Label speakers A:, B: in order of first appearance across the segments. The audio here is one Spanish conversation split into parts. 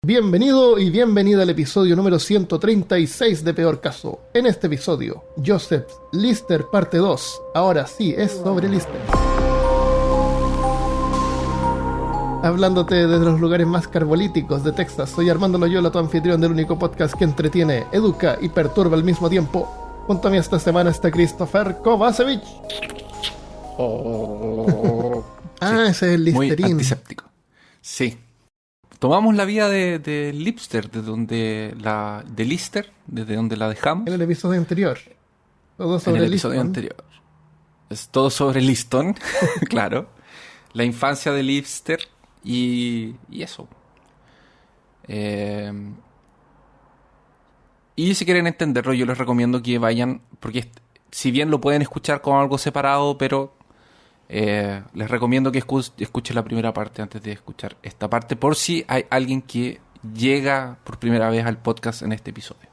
A: Bienvenido y bienvenida al episodio número 136 de Peor Caso. En este episodio, Joseph Lister parte 2. Ahora sí, es sobre Lister. Hablándote desde los lugares más carbolíticos de Texas, soy Armando Loyola, tu anfitrión del único podcast que entretiene, educa y perturba al mismo tiempo. Junto a mí esta semana está Christopher Kovacevic. Ese es el Listerín.
B: Muy antiséptico. Sí. Tomamos la vía de Lipster, de Lister, desde donde la dejamos.
A: En el episodio anterior. Todo sobre
B: en el episodio
A: Liston.
B: anterior. Es todo sobre Liston, claro. La infancia de Lister y eso. Y si quieren entenderlo, yo les recomiendo que vayan, porque si bien lo pueden escuchar como algo separado, pero les recomiendo que escuchen la primera parte antes de escuchar esta parte, por si hay alguien que llega por primera vez al podcast en este episodio.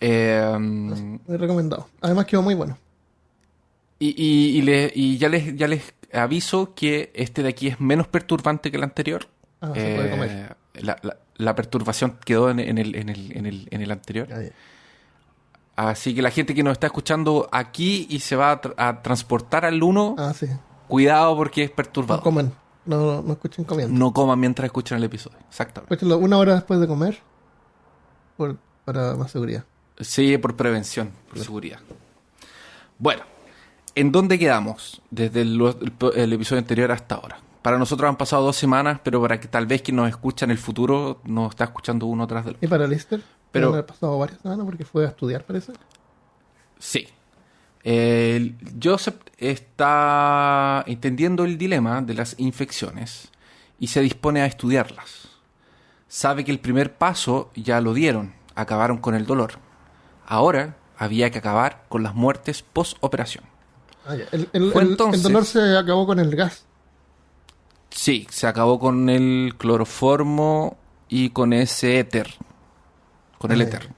A: Muy recomendado. Además quedó muy bueno.
B: Y ya les aviso que este de aquí es menos perturbante que el anterior.
A: Se puede comer.
B: La perturbación quedó en el anterior.
A: Ya.
B: Así que la gente que nos está escuchando aquí y se va a transportar al 1,
A: Sí.
B: cuidado porque es perturbador.
A: No coman. No escuchen comiendo.
B: No coman mientras escuchan el episodio. Exactamente.
A: Escúchenlo una hora después de comer. Para más seguridad.
B: Sí, por prevención, por seguridad. Bueno, ¿en dónde quedamos desde el episodio anterior hasta ahora? Para nosotros han pasado 2 semanas, pero para que tal vez quien nos escucha en el futuro nos está escuchando uno tras del otro.
A: ¿Y para Lister?
B: Pero
A: han pasado varias semanas porque fue a estudiar, parece.
B: Sí. Joseph está entendiendo el dilema de las infecciones y se dispone a estudiarlas. Sabe que el primer paso ya lo dieron, acabaron con el dolor. Ahora había que acabar con las muertes post-operación.
A: El dolor se acabó con el gas.
B: Sí, se acabó con el cloroformo y con ese éter. Con el éter.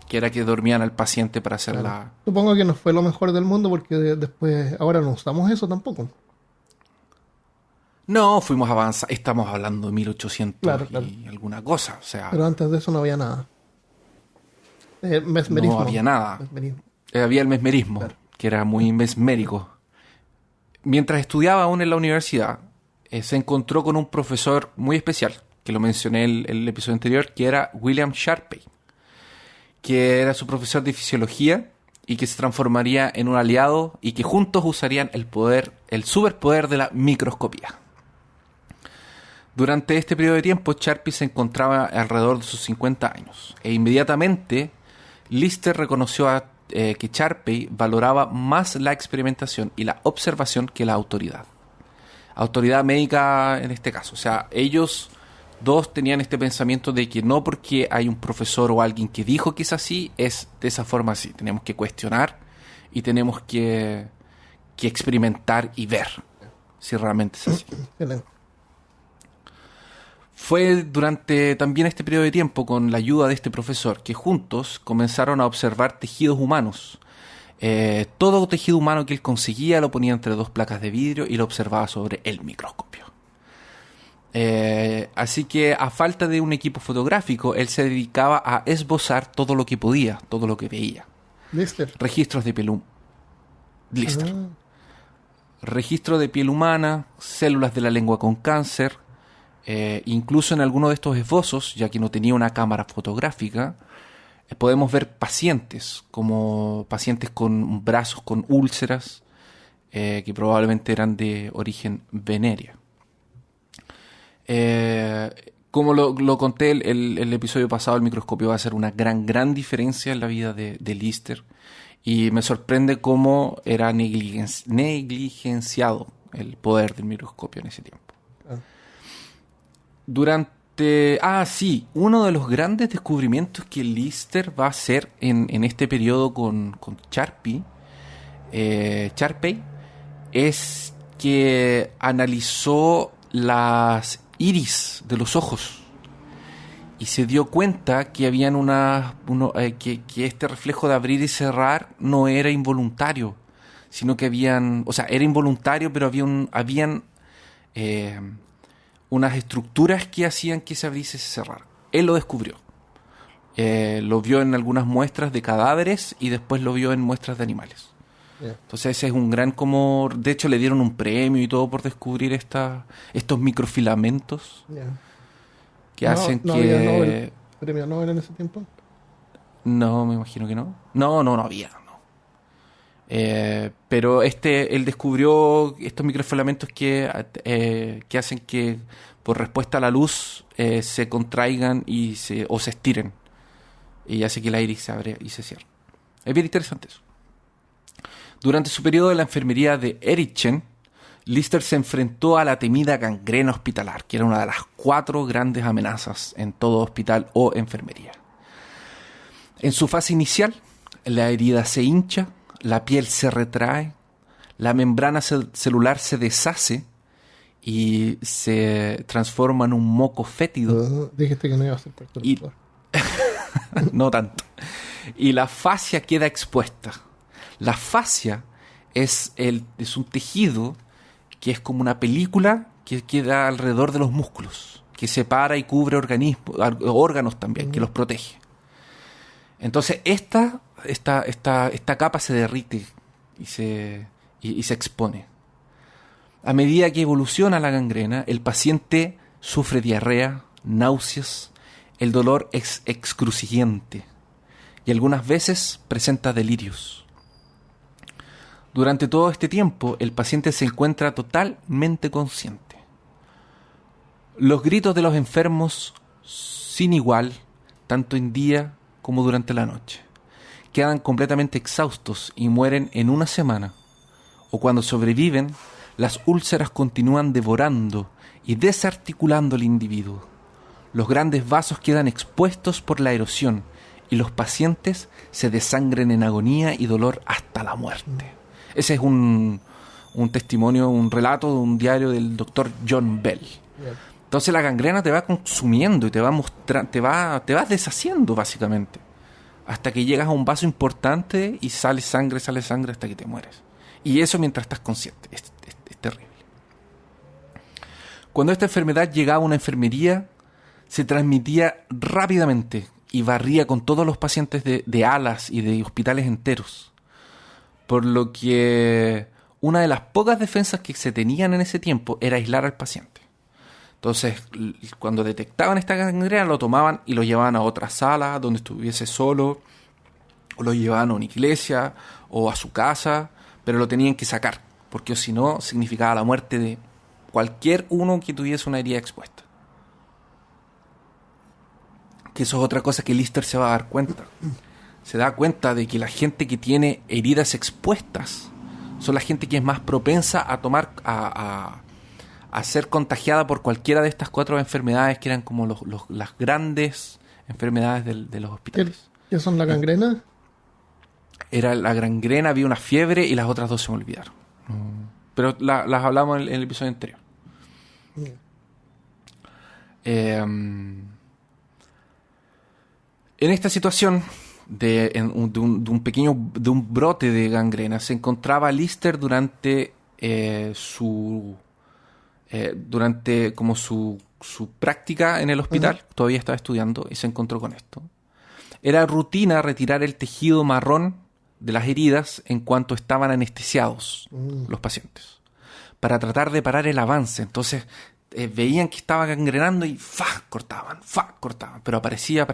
B: Que era que dormían al paciente para hacer la...
A: Supongo que no fue lo mejor del mundo porque después, ahora no usamos eso tampoco.
B: No, fuimos avanzando. Estamos hablando de 1800
A: claro.
B: y alguna cosa. O sea,
A: pero antes de eso no había nada. Mesmerismo.
B: No había nada.
A: Mesmerismo.
B: Había el mesmerismo,
A: Claro.
B: que era muy mesmérico. Mientras estudiaba aún en la universidad, se encontró con un profesor muy especial, que lo mencioné en el episodio anterior, que era William Sharpey, que era su profesor de fisiología y que se transformaría en un aliado y que juntos usarían el superpoder de la microscopía. Durante este periodo de tiempo, Sharpey se encontraba alrededor de sus 50 años e inmediatamente Lister reconoció que Sharpey valoraba más la experimentación y la observación que la autoridad médica en este caso. O sea, ellos dos tenían este pensamiento de que no porque hay un profesor o alguien que dijo que es así, es de esa forma así. Tenemos que cuestionar y tenemos que experimentar y ver si realmente es así.
A: Excelente.
B: Fue durante también este periodo de tiempo, con la ayuda de este profesor, que juntos comenzaron a observar tejidos humanos. Todo tejido humano que él conseguía lo ponía entre 2 placas de vidrio y lo observaba sobre el microscopio. Así que a falta de un equipo fotográfico, él se dedicaba a esbozar todo lo que podía, todo lo que veía.
A: Lister.
B: Registros de piel Lister. Registro de piel humana, células de la lengua con cáncer. Incluso en alguno de estos esbozos, ya que no tenía una cámara fotográfica, podemos ver pacientes, como pacientes con brazos con úlceras, que probablemente eran de origen venérea. Como lo conté el episodio pasado, el microscopio va a hacer una gran diferencia en la vida de Lister, y me sorprende cómo era negligenciado el poder del microscopio en ese tiempo. Uno de los grandes descubrimientos que Lister va a hacer en este periodo con Sharpey es que analizó las iris de los ojos y se dio cuenta que habían que este reflejo de abrir y cerrar no era involuntario, sino que habían, o sea, era involuntario, pero habían unas estructuras que hacían que se abriese y se cerrara. Él lo descubrió. Lo vio en algunas muestras de cadáveres y después lo vio en muestras de animales.
A: Yeah.
B: Entonces ese es un gran como... De hecho le dieron un premio y todo por descubrir estos microfilamentos que hacen
A: no
B: que...
A: había Nobel, premio Nobel en ese tiempo.
B: No, me imagino que no. No había. No. Pero él descubrió estos microfilamentos que hacen que por respuesta a la luz se contraigan o se estiren. Y hace que el iris se abre y se cierre. Es bien interesante eso. Durante su periodo en la enfermería de Erichen, Lister se enfrentó a la temida gangrena hospitalar, que era una de las 4 grandes amenazas en todo hospital o enfermería. En su fase inicial, la herida se hincha, la piel se retrae, la membrana celular se deshace y se transforma en un moco fétido.
A: Dijiste que no iba a ser perturbador.
B: No tanto. Y la fascia queda expuesta. La fascia es un tejido que es como una película que queda alrededor de los músculos, que separa y cubre órganos también, que los protege. Entonces esta capa se derrite y se expone. A medida que evoluciona la gangrena, el paciente sufre diarrea, náuseas, el dolor es excruciante y algunas veces presenta delirios. Durante todo este tiempo, el paciente se encuentra totalmente consciente. Los gritos de los enfermos, sin igual, tanto en día como durante la noche, quedan completamente exhaustos y mueren en una semana. O cuando sobreviven, las úlceras continúan devorando y desarticulando al individuo. Los grandes vasos quedan expuestos por la erosión y los pacientes se desangran en agonía y dolor hasta la muerte. Ese es un testimonio, un relato de un diario del doctor John Bell. Entonces la gangrena te va consumiendo y te vas deshaciendo básicamente, hasta que llegas a un vaso importante y sale sangre hasta que te mueres. Y eso mientras estás consciente. Es terrible. Cuando esta enfermedad llegaba a una enfermería, se transmitía rápidamente y barría con todos los pacientes de alas y de hospitales enteros. Por lo que una de las pocas defensas que se tenían en ese tiempo era aislar al paciente. Entonces, cuando detectaban esta gangrena, lo tomaban y lo llevaban a otra sala donde estuviese solo, o lo llevaban a una iglesia o a su casa, pero lo tenían que sacar, porque si no, significaba la muerte de cualquier uno que tuviese una herida expuesta. Que eso es otra cosa que Lister se va a dar cuenta. Se da cuenta de que la gente que tiene heridas expuestas son la gente que es más propensa a ser contagiada por cualquiera de estas 4 enfermedades que eran como las grandes enfermedades de los hospitales.
A: ¿Qué son la gangrena?
B: Era la gangrena, había una fiebre y las otras 2 se me olvidaron. Pero las hablamos en el episodio anterior. En esta situación de un brote de gangrena se encontraba Lister durante su práctica en el hospital. Todavía estaba estudiando y se encontró con esto. Era rutina retirar el tejido marrón de las heridas en cuanto estaban anestesiados los pacientes, para tratar de parar el avance. Entonces veían que estaba gangrenando y cortaban, pero aparecía.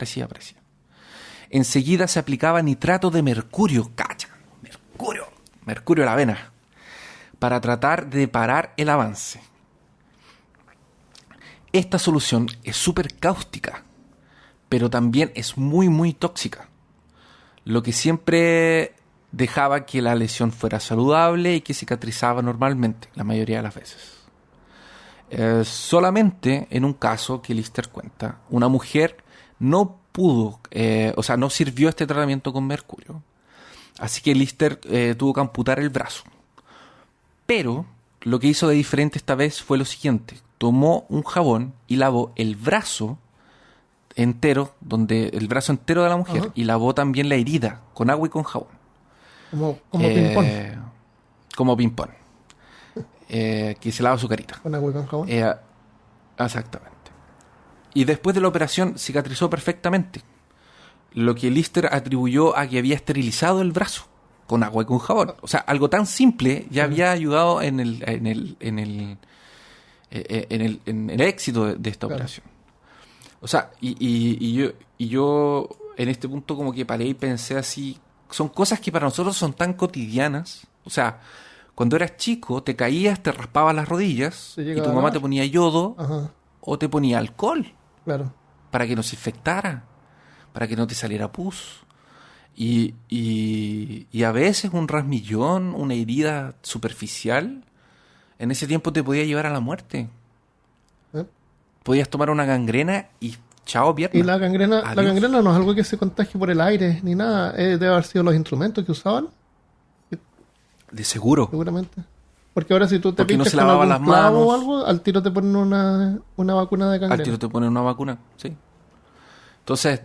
B: Enseguida se aplicaba nitrato de mercurio, mercurio a la vena, para tratar de parar el avance. Esta solución es súper cáustica, pero también es muy, muy tóxica, lo que siempre dejaba que la lesión fuera saludable y que cicatrizaba normalmente, la mayoría de las veces. Solamente en un caso que Lister cuenta, una mujer no pudo, no sirvió este tratamiento con mercurio, así que Lister tuvo que amputar el brazo. Pero lo que hizo de diferente esta vez fue lo siguiente: tomó un jabón y lavó el brazo entero, el brazo entero de la mujer, y lavó también la herida con agua y con jabón.
A: Como ping-pong.
B: como ping-pong. Que se lava su carita.
A: Con agua y con jabón.
B: Exactamente. Y después de la operación cicatrizó perfectamente. Lo que Lister atribuyó a que había esterilizado el brazo con agua y con jabón. O sea, algo tan simple ya había ayudado en el éxito de esta operación. O sea, y yo en este punto como que paré y pensé así, son cosas que para nosotros son tan cotidianas. O sea, cuando eras chico te caías, te raspabas las rodillas y tu mamá te ponía yodo o te ponía alcohol.
A: Claro.
B: Para que no se infectara, para que no te saliera pus. Y a veces un rasmillón, una herida superficial, en ese tiempo te podía llevar a la muerte. Podías tomar una gangrena y chao, pierna.
A: Y la gangrena no es algo que se contagie por el aire ni nada. Debe haber sido los instrumentos que usaban.
B: De seguro.
A: Seguramente. Porque ahora si tú te
B: pinchas
A: no se
B: con algún las
A: clavo
B: manos,
A: o algo, al tiro te ponen una vacuna de gangrena.
B: Al tiro te ponen una vacuna, sí. Entonces,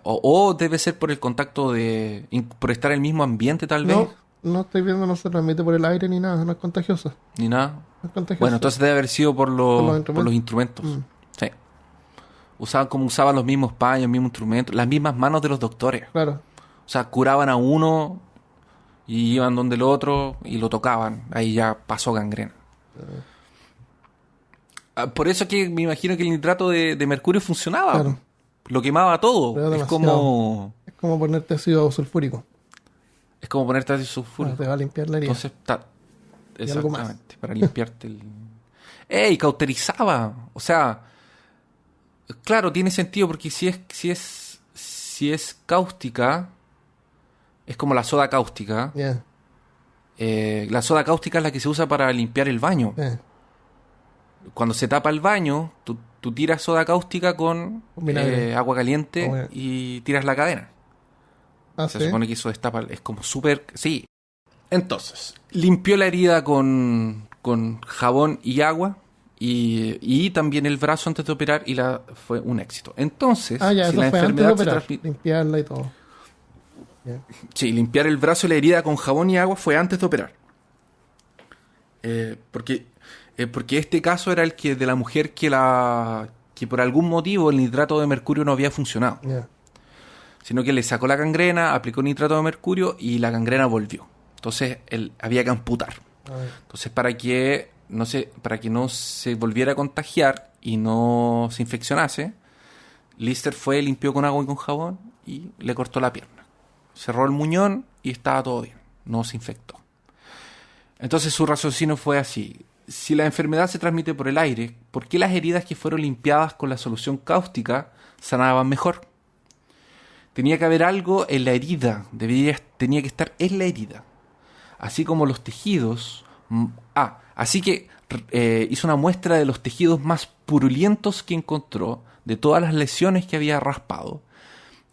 B: o debe ser por el contacto por estar en el mismo ambiente tal vez.
A: No estoy viendo, no se transmite por el aire ni nada, no es contagioso.
B: Ni nada.
A: No es contagioso.
B: Bueno, entonces debe haber sido por los instrumentos. Sí. Usaban los mismos paños, los mismos instrumentos, las mismas manos de los doctores.
A: Claro.
B: O sea, curaban a uno y iban donde el otro y lo tocaban. Ahí ya pasó gangrena. Por eso que me imagino que el nitrato de mercurio funcionaba.
A: Claro.
B: Lo quemaba todo. Es como
A: ponerte ácido sulfúrico.
B: Es como ponerte ácido sulfúrico.
A: Te va a limpiar la herida.
B: Entonces, exactamente, para limpiarte el... ¡Ey! Cauterizaba. O sea, claro, tiene sentido porque si es cáustica, es como la soda cáustica.
A: Yeah.
B: La soda cáustica es la que se usa para limpiar el baño. Cuando se tapa el baño, tú tiras soda cáustica con agua caliente y tiras la cadena. Se supone que eso destapa, es como súper... Sí. Entonces, limpió la herida con jabón y agua y también el brazo antes de operar y fue un éxito. Entonces,
A: si la
B: enfermedad
A: se transmite... Limpiarla y todo.
B: Yeah. Sí, limpiar el brazo y la herida con jabón y agua fue antes de operar. Porque este caso era el que de la mujer que por algún motivo el nitrato de mercurio no había funcionado.
A: Yeah.
B: Sino que le sacó la gangrena, aplicó nitrato de mercurio y la gangrena volvió. Entonces había que amputar. Entonces para que no se volviera a contagiar y no se infeccionase, Lister fue, limpió con agua y con jabón y le cortó la pierna. Cerró el muñón y estaba todo bien. No se infectó. Entonces su raciocinio fue así. Si la enfermedad se transmite por el aire, ¿por qué las heridas que fueron limpiadas con la solución cáustica sanaban mejor? Tenía que haber algo en la herida. Tenía que estar en la herida. Así como los tejidos... así que hizo una muestra de los tejidos más purulentos que encontró, de todas las lesiones que había raspado,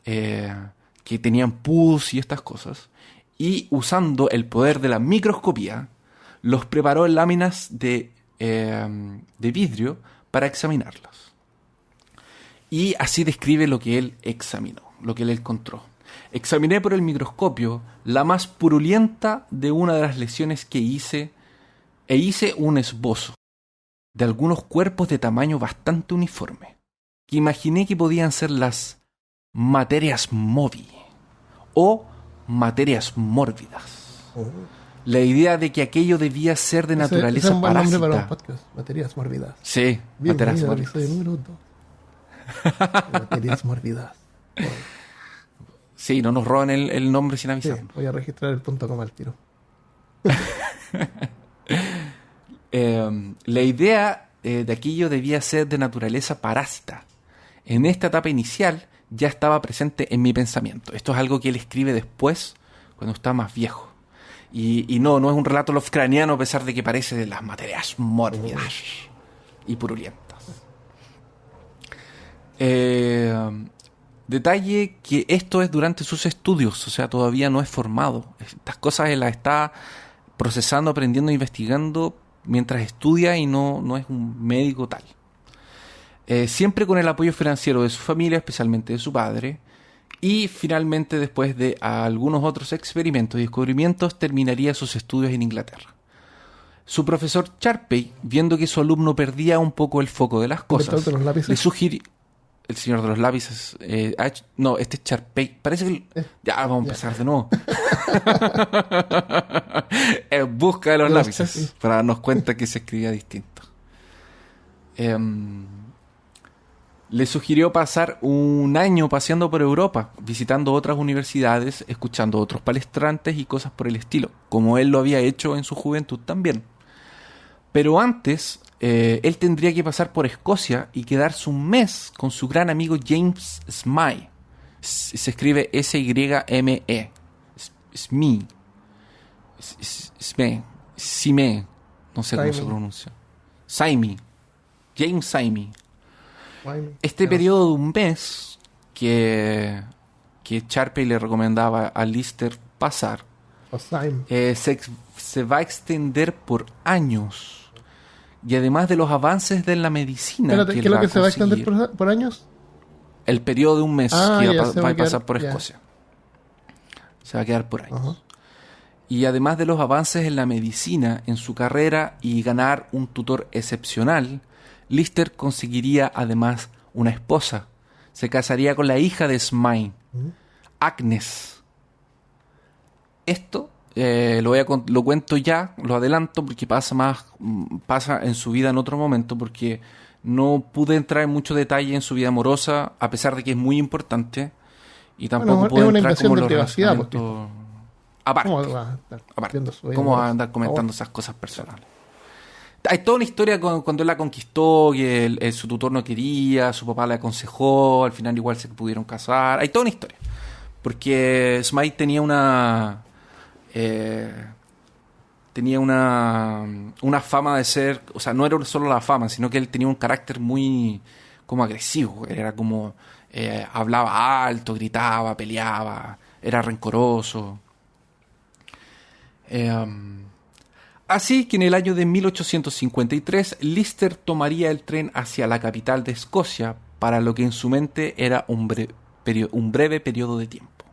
B: que tenían pus y estas cosas, y usando el poder de la microscopía, los preparó en láminas de vidrio para examinarlas. Y así describe lo que él examinó, lo que él encontró. Examiné por el microscopio la más purulenta de una de las lesiones que hice un esbozo de algunos cuerpos de tamaño bastante uniforme, que imaginé que podían ser las materias movi o materias mórbidas. La idea de que aquello debía ser de naturaleza
A: ese es un buen
B: parásita.
A: nombre para un podcast. Materias mórbidas.
B: Sí, materias mórbidas.
A: Número 2. Materias mórbidas.
B: Sí, no nos roban el nombre sin avisar.
A: Sí, voy a registrar el .com al tiro.
B: La idea de aquello debía ser de naturaleza parásita. En esta etapa inicial ya estaba presente en mi pensamiento. Esto es algo que él escribe después, cuando está más viejo. Y no es un relato lovecraftiano, a pesar de que parece de las materias mórbidas y purulentas. Detalle que esto es durante sus estudios, o sea, todavía no es formado. Estas cosas él las está procesando, aprendiendo, investigando mientras estudia y no es un médico tal. Siempre con el apoyo financiero de su familia, especialmente de su padre, Y finalmente, después de algunos otros experimentos y descubrimientos, terminaría sus estudios en Inglaterra. Su profesor Sharpey, viendo que su alumno perdía un poco el foco de las cosas,
A: de los lápices.
B: le sugirió... El señor de los lápices. No, este es Sharpey. Parece que... Ya, vamos a empezar de nuevo. En busca de los lápices. Para darnos cuenta que se escribía distinto. Le sugirió pasar un año paseando por Europa, visitando otras universidades, escuchando otros palestrantes y cosas por el estilo, como él lo había hecho en su juventud también. Pero antes, él tendría que pasar por Escocia y quedarse un mes con su gran amigo James Smythe. Se escribe S-Y-M-E. Smythe. Sime. No sé cómo se pronuncia. Saimi. James Saimi. Este periodo de un mes que Sharpey le recomendaba a Lister pasar se va a extender por años. Y además de los avances de la medicina.
A: Espérate, ¿qué es lo que se va a extender por años?
B: El periodo de un mes que va a pasar por Escocia. Se va a quedar por años. Uh-huh. Y además de los avances en la medicina, en su carrera y ganar un tutor excepcional, Lister conseguiría además una esposa. Se casaría con la hija de Smythe, Agnes. Esto lo cuento ya, lo adelanto porque pasa en su vida en otro momento, porque no pude entrar en mucho detalle en su vida amorosa, a pesar de que es muy importante, y tampoco pude entrar como en los relacionamientos aparte. ¿Cómo va a andar comentando esas cosas personales? Hay toda una historia cuando él la conquistó, que su tutor no quería, su papá le aconsejó, al final igual se pudieron casar. Hay toda una historia. Porque Smythe tenía una fama de ser, o sea, no era solo la fama, sino que él tenía un carácter muy como agresivo. Él era como, hablaba alto, gritaba, peleaba, era rencoroso. Así que en el año de 1853, Lister tomaría el tren hacia la capital de Escocia para lo que en su mente era un breve periodo de tiempo.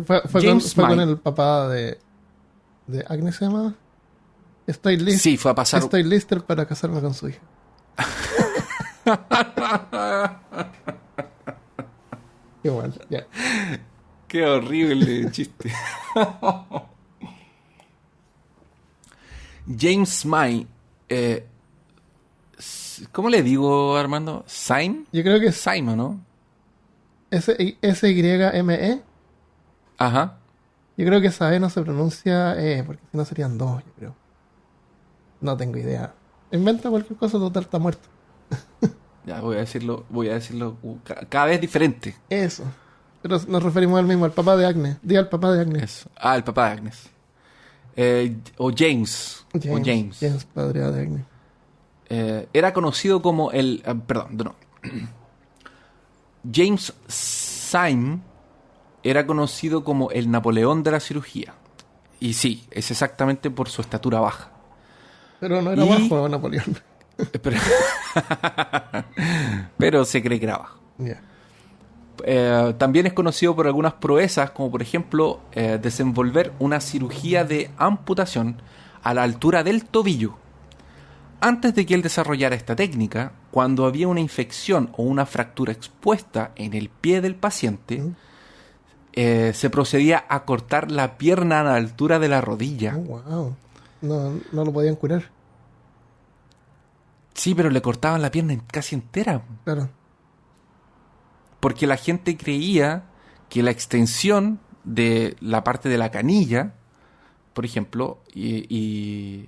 A: Fue con el papá de Agnes, ¿se llama?
B: Sí, fue a pasar...
A: Estoy Lister para casarme con su hija. Qué mal, ya.
B: Qué horrible chiste. James Smythe, ¿cómo le digo, Armando? ¿Simon?
A: Yo creo que es
B: Simon, ¿no?
A: S-Y-M-E.
B: Ajá.
A: Yo creo que esa E no se pronuncia porque si no serían dos, yo creo. No tengo idea. Inventa cualquier cosa, total está muerto.
B: Ya, voy a decirlo cada vez diferente.
A: Eso. Pero nos referimos al mismo, al papá de Agnes. Diga al papá de Agnes.
B: Eso. El papá de Agnes. O James.
A: James, padre de Agnes.
B: Era conocido como el... James Syme era conocido como el Napoleón de la cirugía. Y sí, es exactamente por su estatura baja.
A: Pero no era bajo Napoleón.
B: Pero se cree que era bajo.
A: Yeah.
B: También es conocido por algunas proezas, como por ejemplo desenvolver una cirugía de amputación a la altura del tobillo. Antes de que él desarrollara esta técnica, cuando había una infección o una fractura expuesta en el pie del paciente, se procedía a cortar la pierna a la altura de la rodilla.
A: Oh, wow. No lo podían curar.
B: Sí, pero le cortaban la pierna casi entera.
A: Claro.
B: Porque la gente creía que la extensión de la parte de la canilla, por ejemplo, y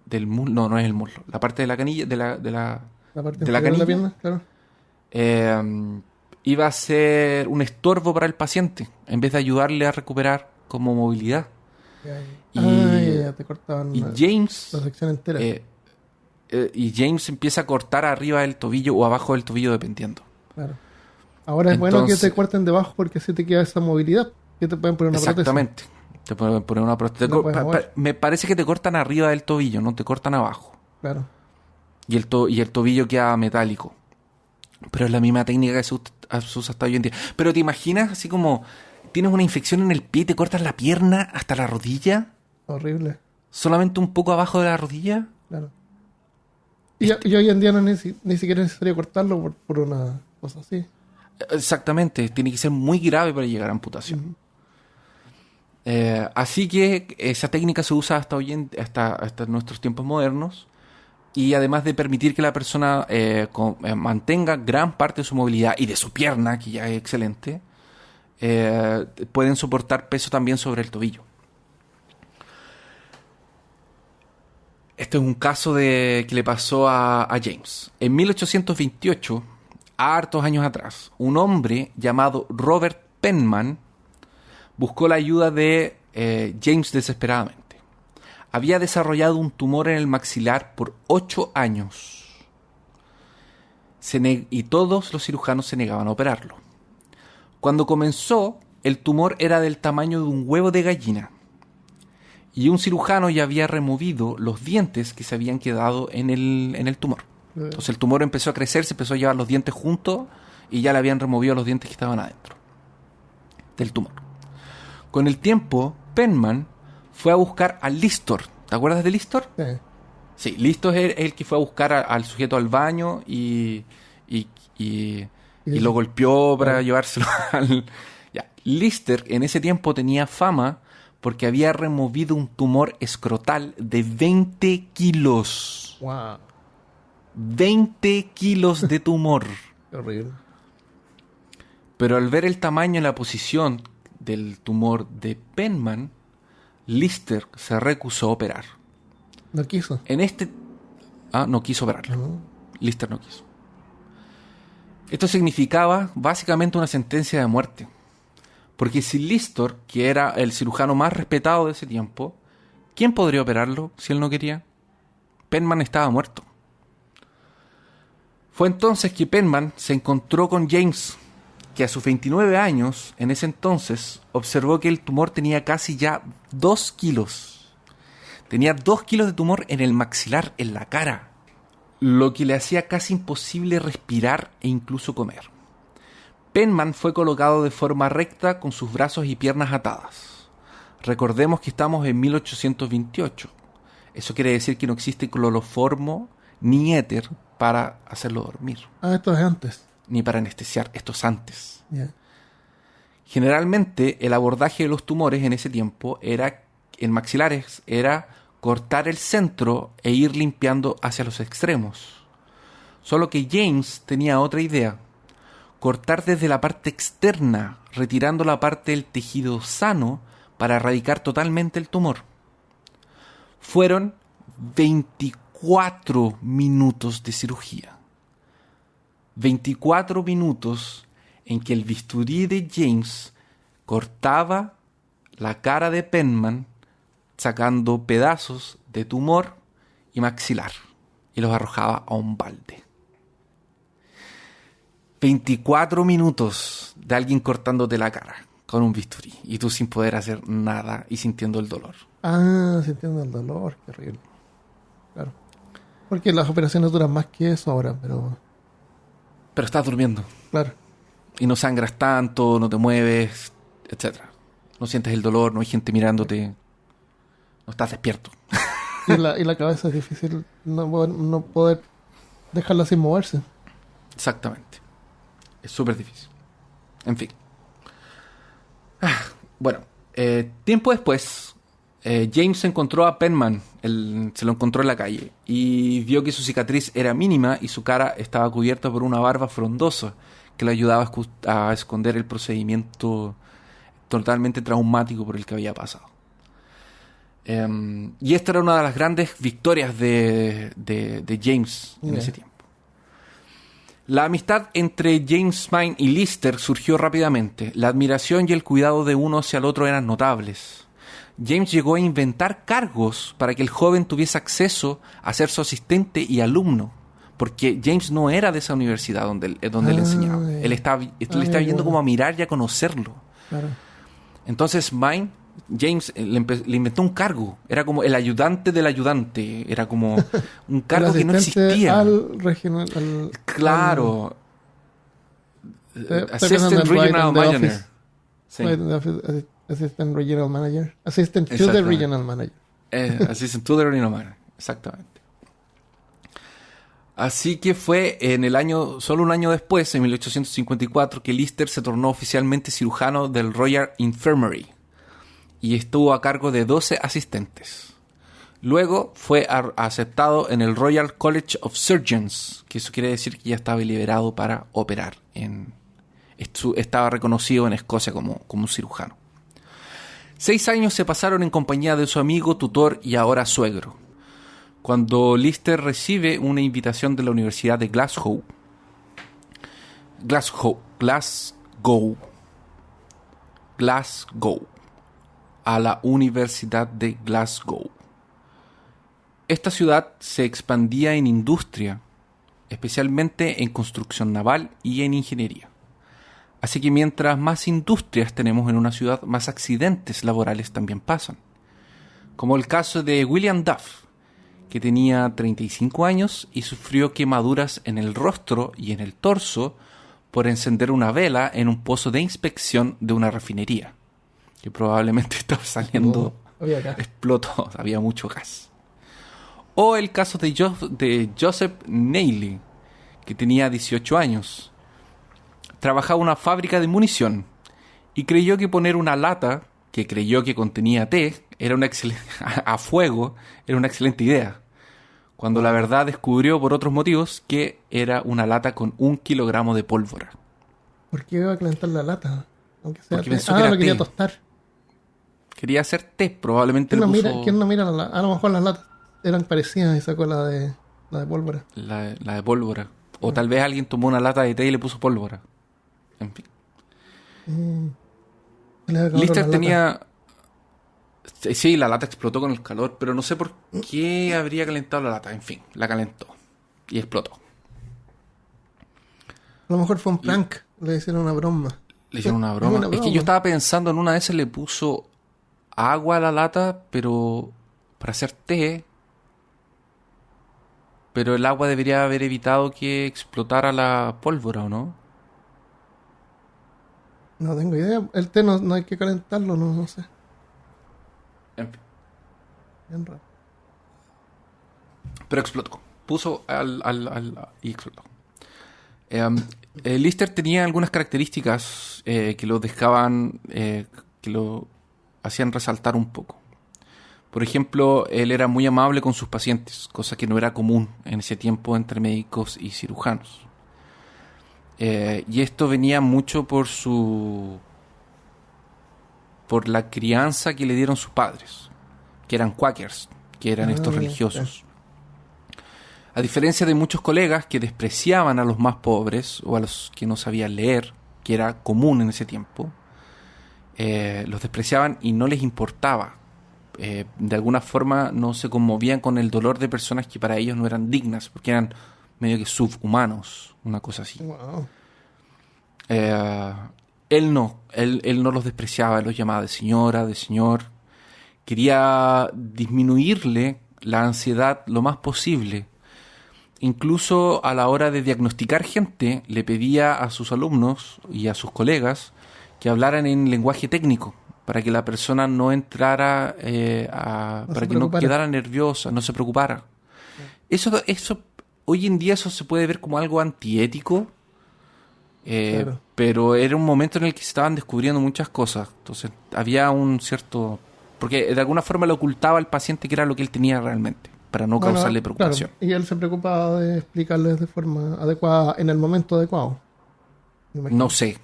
B: del muslo, no es el muslo, la parte de la canilla, de la parte de la canilla, de la pierna, claro. Iba a ser un estorbo para el paciente, en vez de ayudarle a recuperar como movilidad.
A: Ya te cortaban
B: James,
A: la sección entera.
B: Y James empieza a cortar arriba del tobillo o abajo del tobillo, dependiendo.
A: Claro. Ahora es bueno que te corten debajo porque así te queda esa movilidad. Que te pueden poner una prótesis.
B: Exactamente. Te pueden poner una prótesis. Me parece que te cortan arriba del tobillo, no te cortan abajo.
A: Claro.
B: Y el tobillo queda metálico. Pero es la misma técnica que se usa hasta hoy en día. Pero te imaginas así como tienes una infección en el pie y te cortas la pierna hasta la rodilla.
A: Horrible.
B: Solamente un poco abajo de la rodilla.
A: Claro. Y hoy en día no es ni siquiera es necesario cortarlo por una cosa así.
B: Exactamente. Tiene que ser muy grave para llegar a amputación. Así que esa técnica se usa hasta nuestros tiempos modernos. Y además de permitir que la persona mantenga gran parte de su movilidad y de su pierna, que ya es excelente, pueden soportar peso también sobre el tobillo. Este es un caso que le pasó a James. En 1828, hartos años atrás, un hombre llamado Robert Penman buscó la ayuda de James desesperadamente. Había desarrollado un tumor en el maxilar por 8 años. Y todos los cirujanos se negaban a operarlo. Cuando comenzó, el tumor era del tamaño de un huevo de gallina. Y un cirujano ya había removido los dientes que se habían quedado en el tumor. Entonces el tumor empezó a crecer, se empezó a llevar los dientes juntos y ya le habían removido los dientes que estaban adentro del tumor. Con el tiempo, Penman fue a buscar a Lister. ¿Te acuerdas de Lister? Sí, Lister es el que fue a buscar al sujeto al baño y lo golpeó para llevárselo al... Ya. Lister en ese tiempo tenía fama porque había removido un tumor escrotal de 20 kilos.
A: Wow.
B: 20 kilos de tumor.
A: Qué horrible.
B: Pero al ver el tamaño y la posición del tumor de Penman, Lister se recusó a operar.
A: No quiso.
B: No quiso operarlo. Lister no quiso. Esto significaba básicamente una sentencia de muerte. Porque si Lister, que era el cirujano más respetado de ese tiempo, ¿quién podría operarlo si él no quería? Penman estaba muerto. Fue entonces que Penman se encontró con James, que a sus 29 años, en ese entonces, observó que el tumor tenía casi ya 2 kilos. Tenía 2 kilos de tumor en el maxilar, en la cara, lo que le hacía casi imposible respirar e incluso comer. Penman fue colocado de forma recta con sus brazos y piernas atadas. Recordemos que estamos en 1828. Eso quiere decir que no existe cloroformo ni éter para hacerlo dormir.
A: Esto es antes.
B: Ni para anestesiar, esto es antes.
A: Yeah.
B: Generalmente el abordaje de los tumores en ese tiempo en maxilares era cortar el centro e ir limpiando hacia los extremos. Solo que James tenía otra idea: cortar desde la parte externa, retirando la parte del tejido sano para erradicar totalmente el tumor. Fueron 24 minutos de cirugía. 24 minutos en que el bisturí de James cortaba la cara de Penman, sacando pedazos de tumor y maxilar, y los arrojaba a un balde. 24 minutos de alguien cortándote la cara con un bisturí y tú sin poder hacer nada y sintiendo el dolor.
A: Sintiendo el dolor, qué horrible. Claro. Porque las operaciones duran más que eso ahora, pero
B: estás durmiendo.
A: Claro.
B: Y no sangras tanto, no te mueves, etcétera. No sientes el dolor, no hay gente mirándote. No estás despierto.
A: Y la cabeza es difícil no poder dejarla sin moverse.
B: Exactamente. Es súper difícil. En fin. Bueno, tiempo después, James encontró a Penman. Se lo encontró en la calle y vio que su cicatriz era mínima y su cara estaba cubierta por una barba frondosa que le ayudaba a esconder el procedimiento totalmente traumático por el que había pasado. Y esta era una de las grandes victorias de James en ese tiempo. La amistad entre James Mine y Lister surgió rápidamente. La admiración y el cuidado de uno hacia el otro eran notables. James llegó a inventar cargos para que el joven tuviese acceso a ser su asistente y alumno, porque James no era de esa universidad donde él enseñaba. Él estaba yendo como a mirar y a conocerlo. Claro. Entonces James le inventó un cargo. Era como el ayudante del ayudante. Era como un cargo que no existía.
A: Al regional.
B: Claro.
A: Estoy pensando
B: Assistant
A: en Dwight
B: Regional
A: en The
B: Manager.
A: Office.
B: Sí.
A: Dwight en The Office, Assistant Regional Manager. Assistant to the
B: Exactamente.
A: Regional Manager.
B: Assistant to the Regional Manager. Exactamente. Así que fue solo un año después, en 1854, que Lister se tornó oficialmente cirujano del Royal Infirmary y estuvo a cargo de 12 asistentes. Luego fue aceptado en el Royal College of Surgeons, que eso quiere decir que ya estaba liberado para operar. Estaba reconocido en Escocia como un cirujano. 6 años se pasaron en compañía de su amigo, tutor y ahora suegro, cuando Lister recibe una invitación de la Universidad de Glasgow a la Universidad de Glasgow. Esta ciudad se expandía en industria, especialmente en construcción naval y en ingeniería. Así que mientras más industrias tenemos en una ciudad, más accidentes laborales también pasan. Como el caso de William Duff, que tenía 35 años y sufrió quemaduras en el rostro y en el torso por encender una vela en un pozo de inspección de una refinería, que probablemente estaba saliendo, explotó, había mucho gas. O el caso de Joseph Neely, que tenía 18 años. Trabajaba en una fábrica de munición y creyó que poner una lata que creyó que contenía té a fuego era una excelente idea, cuando la verdad descubrió por otros motivos que era una lata con 1 kilogramo de pólvora.
A: ¿Por qué iba a calentar la lata? Aunque sea
B: porque pensó que era
A: lo quería
B: té.
A: tostar.
B: Quería hacer té, probablemente
A: ¿Quién no mira la lata? A lo mejor las latas eran parecidas y sacó la de pólvora.
B: La de pólvora. O tal vez alguien tomó una lata de té y le puso pólvora. En fin. Lister tenía... Sí, la lata explotó con el calor, pero no sé por qué habría calentado la lata. En fin, la calentó y explotó.
A: A lo mejor fue un prank, le hicieron una broma.
B: Le hicieron una broma. Es que yo estaba pensando, en una de esas le puso agua a la lata, pero para hacer té. Pero el agua debería haber evitado que explotara la pólvora, ¿o no?
A: No tengo idea. El té no hay que calentarlo, no sé.
B: En fin.
A: Bien raro.
B: Pero explotó. Puso y explotó. Lister tenía algunas características que lo dejaban, que lo hacían resaltar un poco. Por ejemplo, él era muy amable con sus pacientes, cosa que no era común en ese tiempo entre médicos y cirujanos. Y esto venía mucho por la crianza que le dieron sus padres, que eran quakers, que eran estos religiosos. A diferencia de muchos colegas que despreciaban a los más pobres o a los que no sabían leer, que era común en ese tiempo, los despreciaban y no les importaba. De alguna forma no se conmovían con el dolor de personas que para ellos no eran dignas, porque eran medio que subhumanos, una cosa así.
A: Wow.
B: Él no los despreciaba, él los llamaba de señora, de señor. Quería disminuirle la ansiedad lo más posible. Incluso a la hora de diagnosticar gente, le pedía a sus alumnos y a sus colegas que hablaran en lenguaje técnico, para que la persona no entrara para que no quedara nerviosa, no se preocupara. Eso hoy en día eso se puede ver como algo antiético, claro. Pero era un momento en el que se estaban descubriendo muchas cosas. Entonces había un cierto... Porque de alguna forma le ocultaba al paciente que era lo que él tenía realmente, para no causarle preocupación.
A: Claro. Y él se preocupaba de explicarles de forma adecuada, en el momento adecuado.
B: No sé.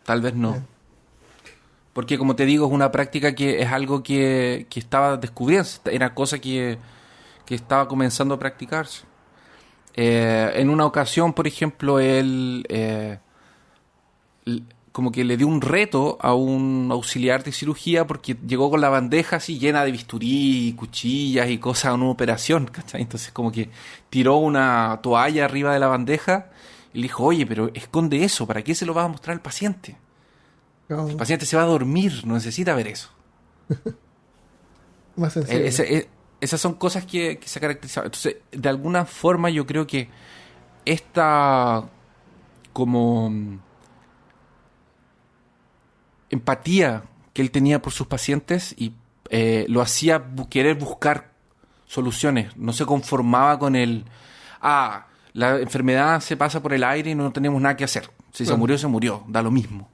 B: Tal vez no. Porque como te digo, es una práctica que es algo que estaba descubriendo. Era cosa que estaba comenzando a practicarse. En una ocasión, por ejemplo, él como que le dio un reto a un auxiliar de cirugía porque llegó con la bandeja así llena de bisturí, cuchillas y cosas a una operación, ¿cachai? Entonces como que tiró una toalla arriba de la bandeja y le dijo, oye, pero esconde eso, ¿para qué se lo vas a mostrar al paciente?
A: No.
B: El paciente se va a dormir, no necesita ver eso.
A: Más sensible.
B: Esas son cosas que se caracterizaban. Entonces, de alguna forma yo creo que esta como empatía que él tenía por sus pacientes y lo hacía querer buscar soluciones. No se conformaba con la enfermedad se pasa por el aire y no tenemos nada que hacer. Si se murió, da lo mismo.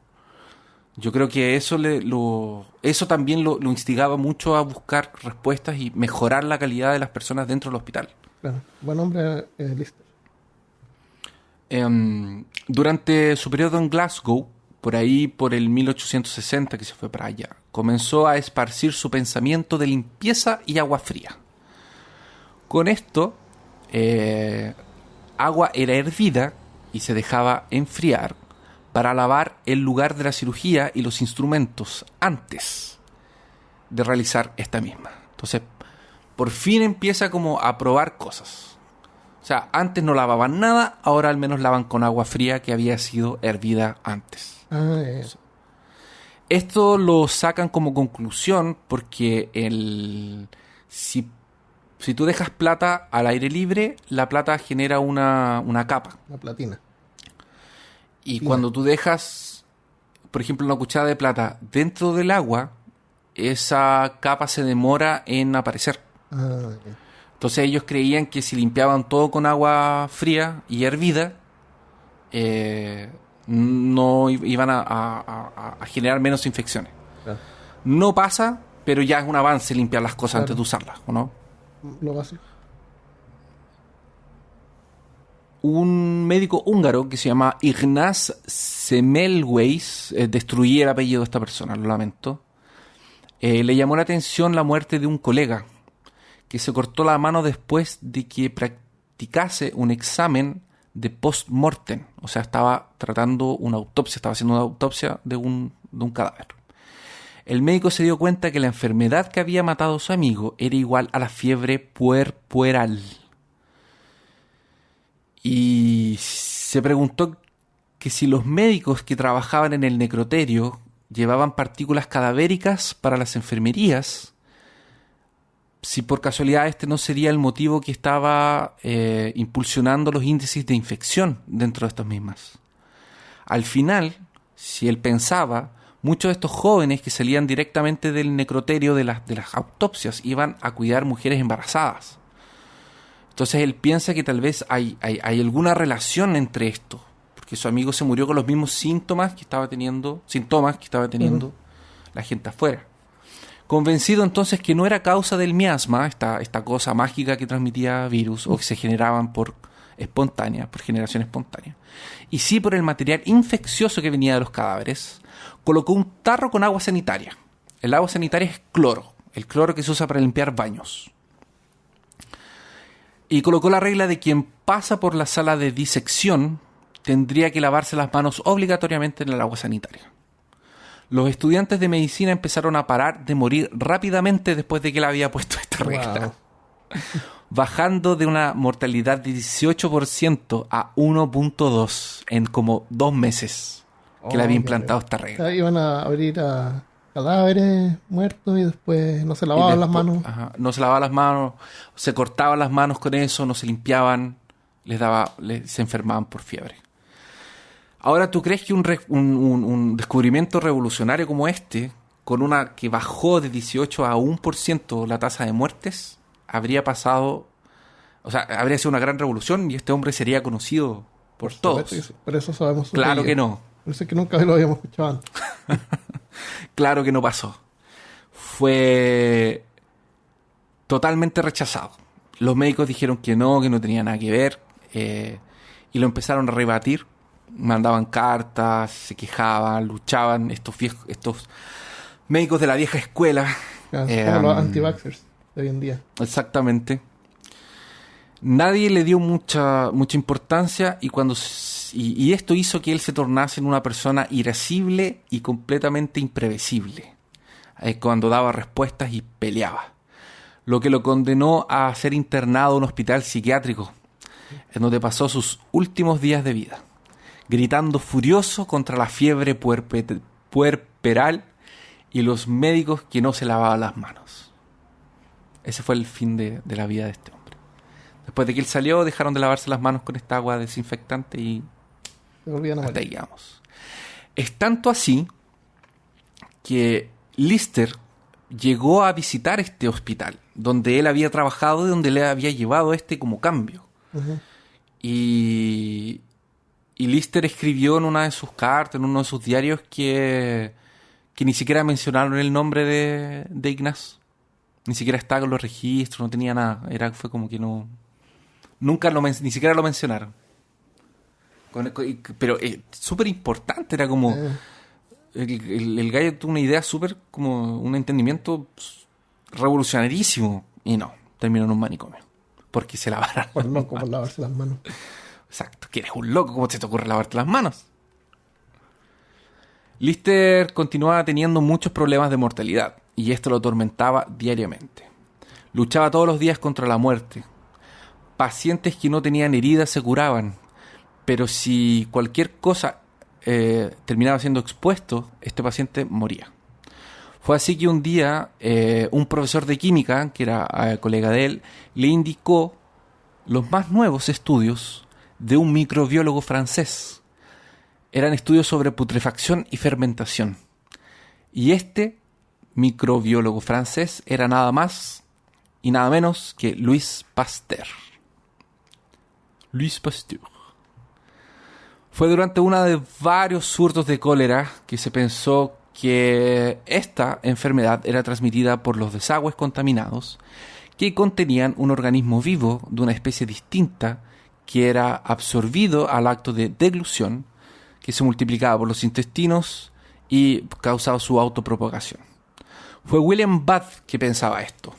B: Yo creo que eso también lo instigaba mucho a buscar respuestas y mejorar la calidad de las personas dentro del hospital.
A: Claro, buen hombre, Lister.
B: Durante su periodo en Glasgow, por ahí por el 1860 que se fue para allá, comenzó a esparcir su pensamiento de limpieza y agua fría. Con esto, agua era hervida y se dejaba enfriar para lavar el lugar de la cirugía y los instrumentos antes de realizar esta misma. Entonces, por fin empieza como a probar cosas. O sea, antes no lavaban nada, ahora al menos lavan con agua fría que había sido hervida antes. Esto lo sacan como conclusión porque si tú dejas plata al aire libre, la plata genera una capa.
A: La platina.
B: Y cuando tú dejas, por ejemplo, una cuchara de plata dentro del agua, esa capa se demora en aparecer. Entonces ellos creían que si limpiaban todo con agua fría y hervida, no iban a generar menos infecciones. Claro. No pasa, pero ya es un avance limpiar las cosas antes de usarlas, ¿o no?
A: Lo básico.
B: Un médico húngaro que se llama Ignaz Semmelweis, destruí el apellido de esta persona, lo lamento, le llamó la atención la muerte de un colega que se cortó la mano después de que practicase un examen de post-mortem. O sea, estaba tratando una autopsia, estaba haciendo una autopsia de un cadáver. El médico se dio cuenta que la enfermedad que había matado a su amigo era igual a la fiebre puerperal. Y se preguntó que si los médicos que trabajaban en el necroterio llevaban partículas cadavéricas para las enfermerías, si por casualidad este no sería el motivo que estaba impulsionando los índices de infección dentro de estas mismas. Al final, si él pensaba, muchos de estos jóvenes que salían directamente del necroterio de las autopsias iban a cuidar mujeres embarazadas. Entonces él piensa que tal vez hay alguna relación entre esto, porque su amigo se murió con los mismos síntomas que estaba teniendo la gente afuera. Convencido entonces que no era causa del miasma, esta cosa mágica que transmitía virus o que se generaban por generación espontánea, y sí por el material infeccioso que venía de los cadáveres, colocó un tarro con agua sanitaria. El agua sanitaria es cloro, el cloro que se usa para limpiar baños. Y colocó la regla de quien pasa por la sala de disección tendría que lavarse las manos obligatoriamente en el agua sanitaria. Los estudiantes de medicina empezaron a parar de morir rápidamente después de que él había puesto esta regla. Wow. Bajando de una mortalidad de 18% a 1.2 en como 2 meses que le había implantado esta regla.
A: Iban a abrir a cadáveres muertos y después no se lavaban las manos.
B: No se lavaban las manos, se cortaban las manos con eso, no se limpiaban, se enfermaban por fiebre. Ahora, ¿tú crees que un descubrimiento revolucionario como este, con una que bajó de 18 a 1% la tasa de muertes, habría sido una gran revolución y este hombre sería conocido por todos?
A: Sí, por eso sabemos su
B: Claro
A: apellido.
B: Que no.
A: Por eso es que nunca lo habíamos escuchado antes.
B: Claro que no pasó. Fue totalmente rechazado. Los médicos dijeron que no tenía nada que ver, y lo empezaron a rebatir. Mandaban cartas, se quejaban, luchaban, estos médicos de la vieja escuela.
A: Como los anti-vaxxers de hoy en día.
B: Exactamente. Nadie le dio mucha importancia y esto hizo que él se tornase en una persona irascible y completamente imprevisible cuando daba respuestas y peleaba, lo que lo condenó a ser internado en un hospital psiquiátrico en donde pasó sus últimos días de vida, gritando furioso contra la fiebre puerperal y los médicos que no se lavaban las manos. Ese fue el fin de la vida de este hombre. Después de que él salió, dejaron de lavarse las manos con esta agua desinfectante y hasta ahí llegamos. Es tanto así que Lister llegó a visitar este hospital, donde él había trabajado y donde le había llevado como cambio.
A: Ujú.
B: Y Lister escribió en una de sus cartas, en uno de sus diarios, que ni siquiera mencionaron el nombre de Ignaz. Ni siquiera estaba en los registros, no tenía nada. Fue como que no... Nunca ni siquiera lo mencionaron. Pero súper importante, era como... El gallo tuvo una idea súper, como un entendimiento revolucionarísimo. Y no, terminó en un manicomio. Porque se lavaron.
A: Por loco, por lavarse las manos.
B: Exacto, que eres un loco, ¿cómo se te ocurre lavarte las manos? Lister continuaba teniendo muchos problemas de mortalidad, y esto lo atormentaba diariamente. Luchaba todos los días contra la muerte. Pacientes que no tenían heridas se curaban, pero si cualquier cosa terminaba siendo expuesto, este paciente moría. Fue así que un día un profesor de química, que era colega de él, le indicó los más nuevos estudios de un microbiólogo francés. Eran estudios sobre putrefacción y fermentación. Y este microbiólogo francés era nada más y nada menos que Louis Pasteur. Louis Pasteur. Fue durante uno de varios surtos de cólera que se pensó que esta enfermedad era transmitida por los desagües contaminados que contenían un organismo vivo de una especie distinta que era absorbido al acto de deglución, que se multiplicaba por los intestinos y causaba su autopropagación. Fue William Bath que pensaba esto.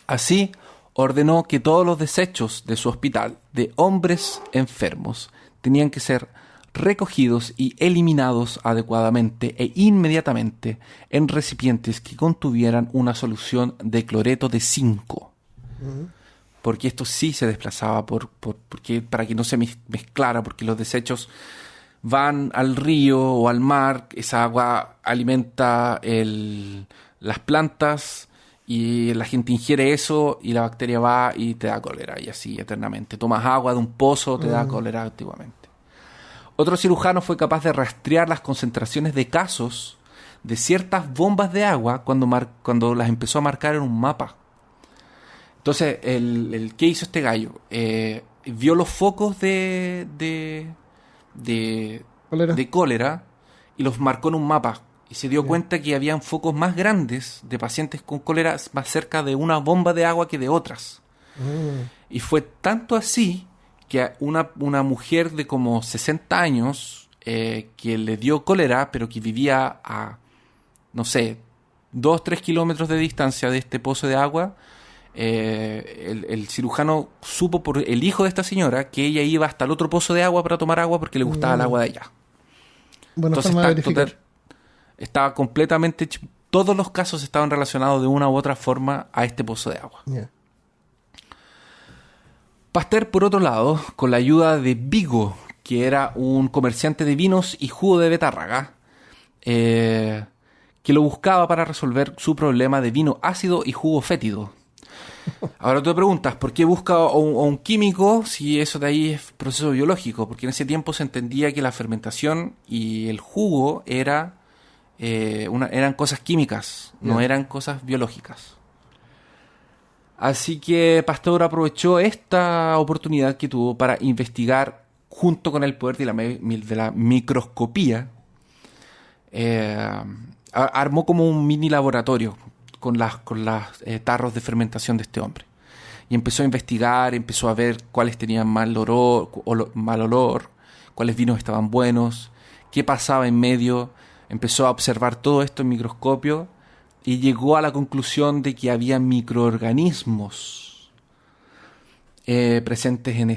B: Así, ordenó que todos los desechos de su hospital de hombres enfermos tenían que ser recogidos y eliminados adecuadamente e inmediatamente en recipientes que contuvieran una solución de cloreto de zinc. Porque esto sí se desplazaba porque para que no se mezclara, porque los desechos van al río o al mar, esa agua alimenta las plantas y la gente ingiere eso y la bacteria va y te da cólera, y así eternamente. Tomas agua de un pozo, te da cólera antiguamente. Otro cirujano fue capaz de rastrear las concentraciones de casos de ciertas bombas de agua cuando las empezó a marcar en un mapa. Entonces, ¿qué hizo este gallo? Vio los focos de cólera y los marcó en un mapa. Y se dio cuenta que habían focos más grandes de pacientes con cólera más cerca de una bomba de agua que de otras. Y fue tanto así que una mujer de como 60 años que le dio cólera, pero que vivía a, no sé, 2-3 kilómetros de distancia de este pozo de agua, el cirujano supo por el hijo de esta señora que ella iba hasta el otro pozo de agua para tomar agua porque le gustaba el agua de allá.
A: Bueno, entonces
B: estaba completamente... Todos los casos estaban relacionados de una u otra forma a este pozo de agua.
A: Yeah.
B: Pasteur, por otro lado, con la ayuda de Vigo, que era un comerciante de vinos y jugo de betarraga, que lo buscaba para resolver su problema de vino ácido y jugo fétido. Ahora tú te preguntas, ¿por qué busca a un químico si eso de ahí es proceso biológico? Porque en ese tiempo se entendía que la fermentación y el jugo eran cosas químicas, no eran cosas biológicas. Así que Pasteur aprovechó esta oportunidad que tuvo para investigar, junto con el poder de la microscopía, armó como un mini laboratorio con las tarros de fermentación de este hombre. Y empezó a investigar, empezó a ver cuáles tenían mal olor, cuáles vinos estaban buenos, qué pasaba en medio. Empezó a observar todo esto en microscopio y llegó a la conclusión de que había microorganismos presentes en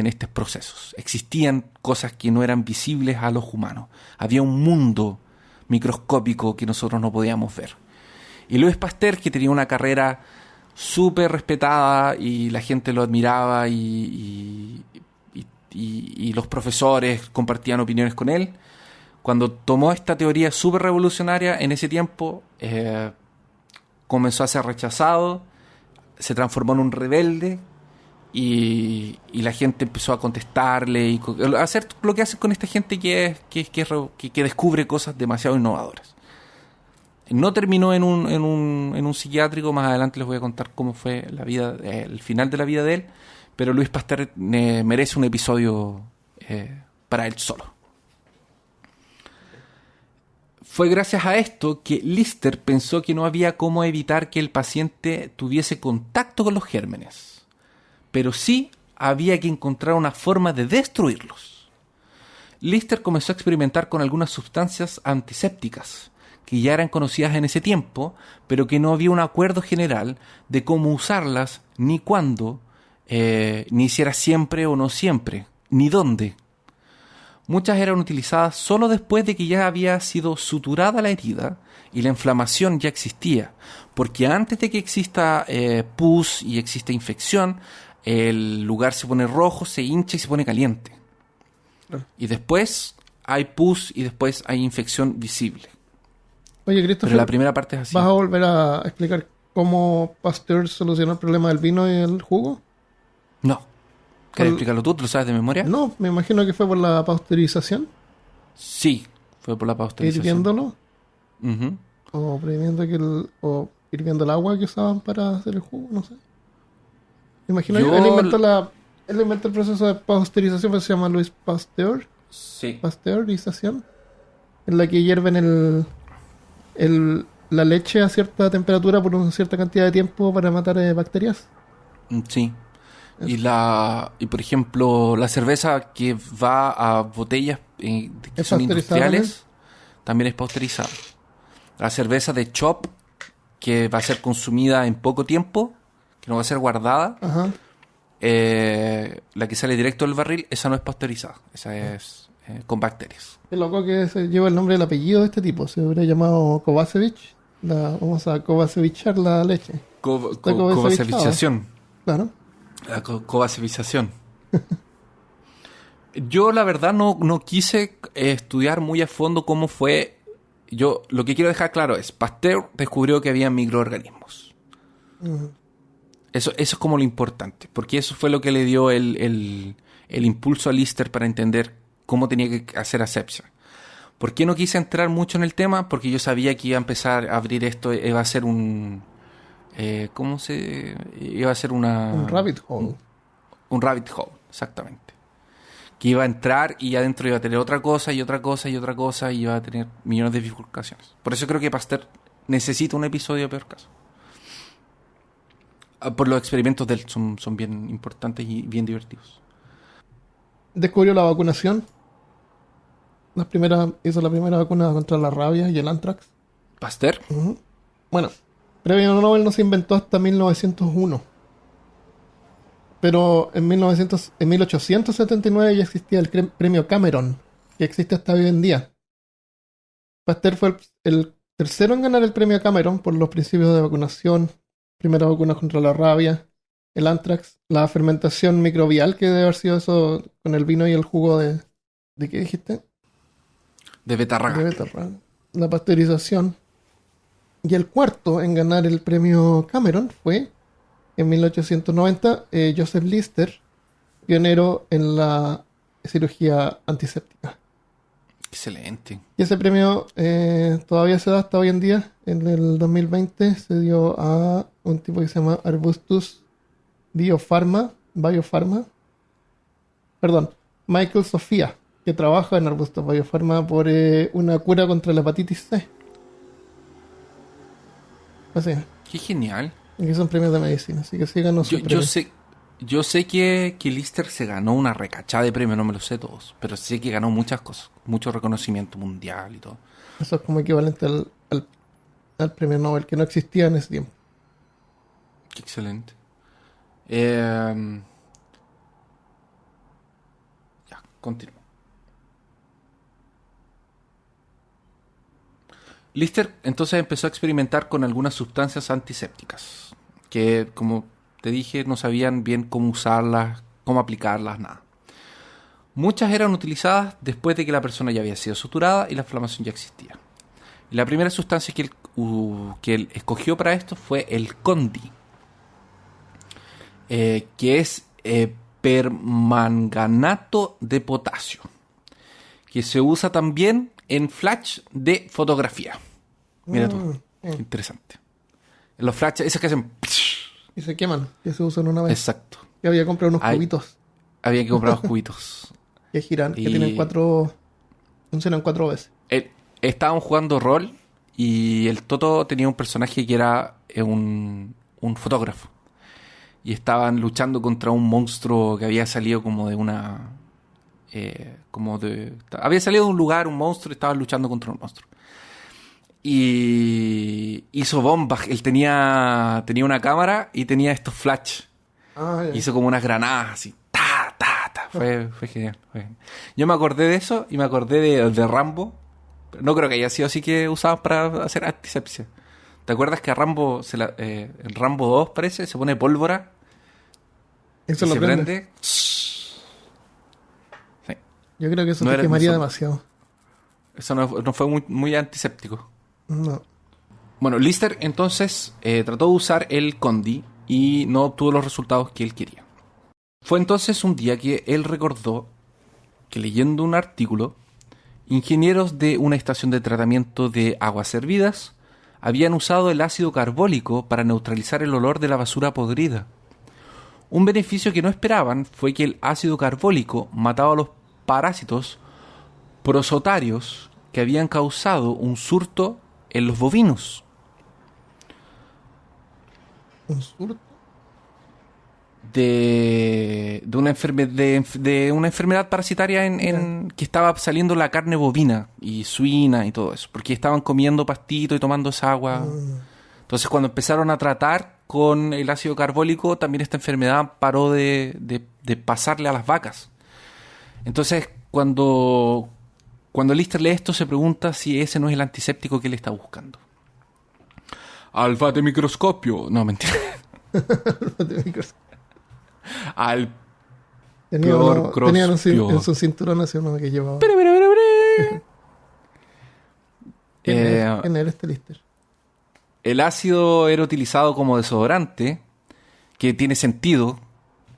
B: estos procesos. Existían cosas que no eran visibles a los humanos. Había un mundo microscópico que nosotros no podíamos ver. Y Louis Pasteur, que tenía una carrera súper respetada y la gente lo admiraba y los profesores compartían opiniones con él, cuando tomó esta teoría súper revolucionaria en ese tiempo, comenzó a ser rechazado, se transformó en un rebelde y la gente empezó a contestarle y a hacer lo que hacen con esta gente que descubre cosas demasiado innovadoras. No terminó en un psiquiátrico. Más adelante les voy a contar cómo fue la vida, el final de la vida de él, pero Louis Pasteur merece un episodio para él solo. Fue gracias a esto que Lister pensó que no había cómo evitar que el paciente tuviese contacto con los gérmenes, pero sí había que encontrar una forma de destruirlos. Lister comenzó a experimentar con algunas sustancias antisépticas que ya eran conocidas en ese tiempo, pero que no había un acuerdo general de cómo usarlas, ni cuándo, ni si era siempre o no siempre, ni dónde. Muchas eran utilizadas solo después de que ya había sido suturada la herida y la inflamación ya existía, porque antes de que exista pus y exista infección, el lugar se pone rojo, se hincha y se pone caliente. Y después hay pus y después hay infección visible.
A: Oye, Christopher,
B: pero la primera parte es así.
A: ¿vas a volver a explicar cómo Pasteur solucionó el problema del vino y el jugo?
B: No. ¿Quieres explicarlo tú? ¿Te lo sabes de memoria?
A: No, me imagino que fue por la pasteurización.
B: Sí, fue por la pasteurización.
A: ¿Hirviéndolo?
B: Uh-huh.
A: O hirviendo el agua que usaban para hacer el jugo, no sé. Me imagino que él inventó el proceso de pasteurización, que se llama Louis Pasteur.
B: Sí.
A: Pasteurización. En la que hierven la leche a cierta temperatura por una cierta cantidad de tiempo para matar bacterias.
B: Sí. Y por ejemplo, la cerveza que va a botellas que son industriales también es pasteurizada. La cerveza de Chop, que va a ser consumida en poco tiempo, que no va a ser guardada, la que sale directo del barril, esa no es pasteurizada, esa es con bacterias.
A: Es loco que se lleva el nombre y el apellido de este tipo. Se hubiera llamado Kovacevic. Vamos a Kovacevichar la leche.
B: Kovacevichación.
A: Claro.
B: La Kovacevichación. Yo la verdad no quise estudiar muy a fondo cómo fue. Yo lo que quiero dejar claro es, Pasteur descubrió que había microorganismos. Uh-huh. Eso es como lo importante, porque eso fue lo que le dio el impulso a Lister para entender cómo tenía que hacer asepsia. ¿Por qué no quise entrar mucho en el tema? Porque yo sabía que iba a empezar a abrir esto, iba a ser un... iba a ser un
A: rabbit hole.
B: Un rabbit hole, exactamente. Que iba a entrar y adentro iba a tener otra cosa y otra cosa y otra cosa y iba a tener millones de bifurcaciones. Por eso creo que Pasteur necesita un episodio de Peor Caso. Por los experimentos de él son bien importantes y bien divertidos.
A: Descubrió la vacunación. Hizo la primera vacuna contra la rabia y el anthrax.
B: ¿Pasteur?
A: Uh-huh. Bueno, premio Nobel no se inventó hasta 1901. Pero en 1879 ya existía el premio Cameron, que existe hasta hoy en día. Pasteur fue el tercero en ganar el premio Cameron por los principios de vacunación, primera vacuna contra la rabia, el anthrax, la fermentación microbial, que debe haber sido eso con el vino y el jugo de ¿qué dijiste?
B: De betarraga.
A: La pasteurización. Y el cuarto en ganar el premio Cameron fue, en 1890, Joseph Lister, pionero en la cirugía antiséptica.
B: Excelente.
A: Y ese premio todavía se da hasta hoy en día. En el 2020 se dio a un tipo que se llama Arbustus Michael Sofía, que trabaja en Arbustus Biopharma por una cura contra la hepatitis C. Así.
B: Qué genial.
A: Y que son premios de medicina, así que sí ganó su premio.
B: Yo sé que Lister se ganó una recachada de premios, no me lo sé todos, pero sé que ganó muchas cosas, mucho reconocimiento mundial y todo.
A: Eso es como equivalente al premio Nobel, que no existía en ese tiempo.
B: Qué excelente. Ya, continúo. Lister entonces empezó a experimentar con algunas sustancias antisépticas, que como te dije no sabían bien cómo usarlas, cómo aplicarlas, nada. Muchas eran utilizadas después de que la persona ya había sido suturada y la inflamación ya existía. Y la primera sustancia que él escogió para esto fue el Condi, que es permanganato de potasio, que se usa también en flash de fotografía. Mira tú, interesante. En los flash, esos que hacen...
A: Y se queman, que se usan una vez.
B: Exacto.
A: Yo había comprado unos cubitos.
B: Había que comprar los cubitos.
A: Que giran, que tienen 4... Funcionan 4 veces.
B: Estábamos jugando rol y el Toto tenía un personaje que era un fotógrafo. Y estaban luchando contra un monstruo que había salido como de una... había salido de un lugar, un monstruo, y estaban luchando contra un monstruo. Y hizo bombas. Él tenía una cámara y tenía estos flash. Hizo como unas granadas así. Fue genial, fue genial. Yo me acordé de eso y me acordé de Rambo. No creo que haya sido así que usaban para hacer antisepsia. ¿Te acuerdas que a Rambo, en Rambo 2 parece, se pone pólvora?
A: Eso
B: y
A: lo
B: se prende.
A: Sí. Yo creo que eso te quemaría demasiado.
B: Eso no fue muy antiséptico.
A: No.
B: Bueno, Lister entonces trató de usar el Condi y no obtuvo los resultados que él quería. Fue entonces un día que él recordó que, leyendo un artículo, ingenieros de una estación de tratamiento de aguas servidas habían usado el ácido carbólico para neutralizar el olor de la basura podrida. Un beneficio que no esperaban fue que el ácido carbólico mataba a los parásitos prosotarios que habían causado un surto en los bovinos.
A: ¿Un surto?
B: De una enfermedad parasitaria que estaba saliendo la carne bovina y suina y todo eso, porque estaban comiendo pastito y tomando esa agua. Entonces, cuando empezaron a tratar con el ácido carbólico, también esta enfermedad paró de pasarle a las vacas. Entonces, cuando Lister lee esto, se pregunta si ese no es el antiséptico que él está buscando. Alfa de microscopio. No, mentira. Al
A: tenía en su cinturón así uno que llevaba. ¿Quién era este Lister?
B: El ácido era utilizado como desodorante, que tiene sentido,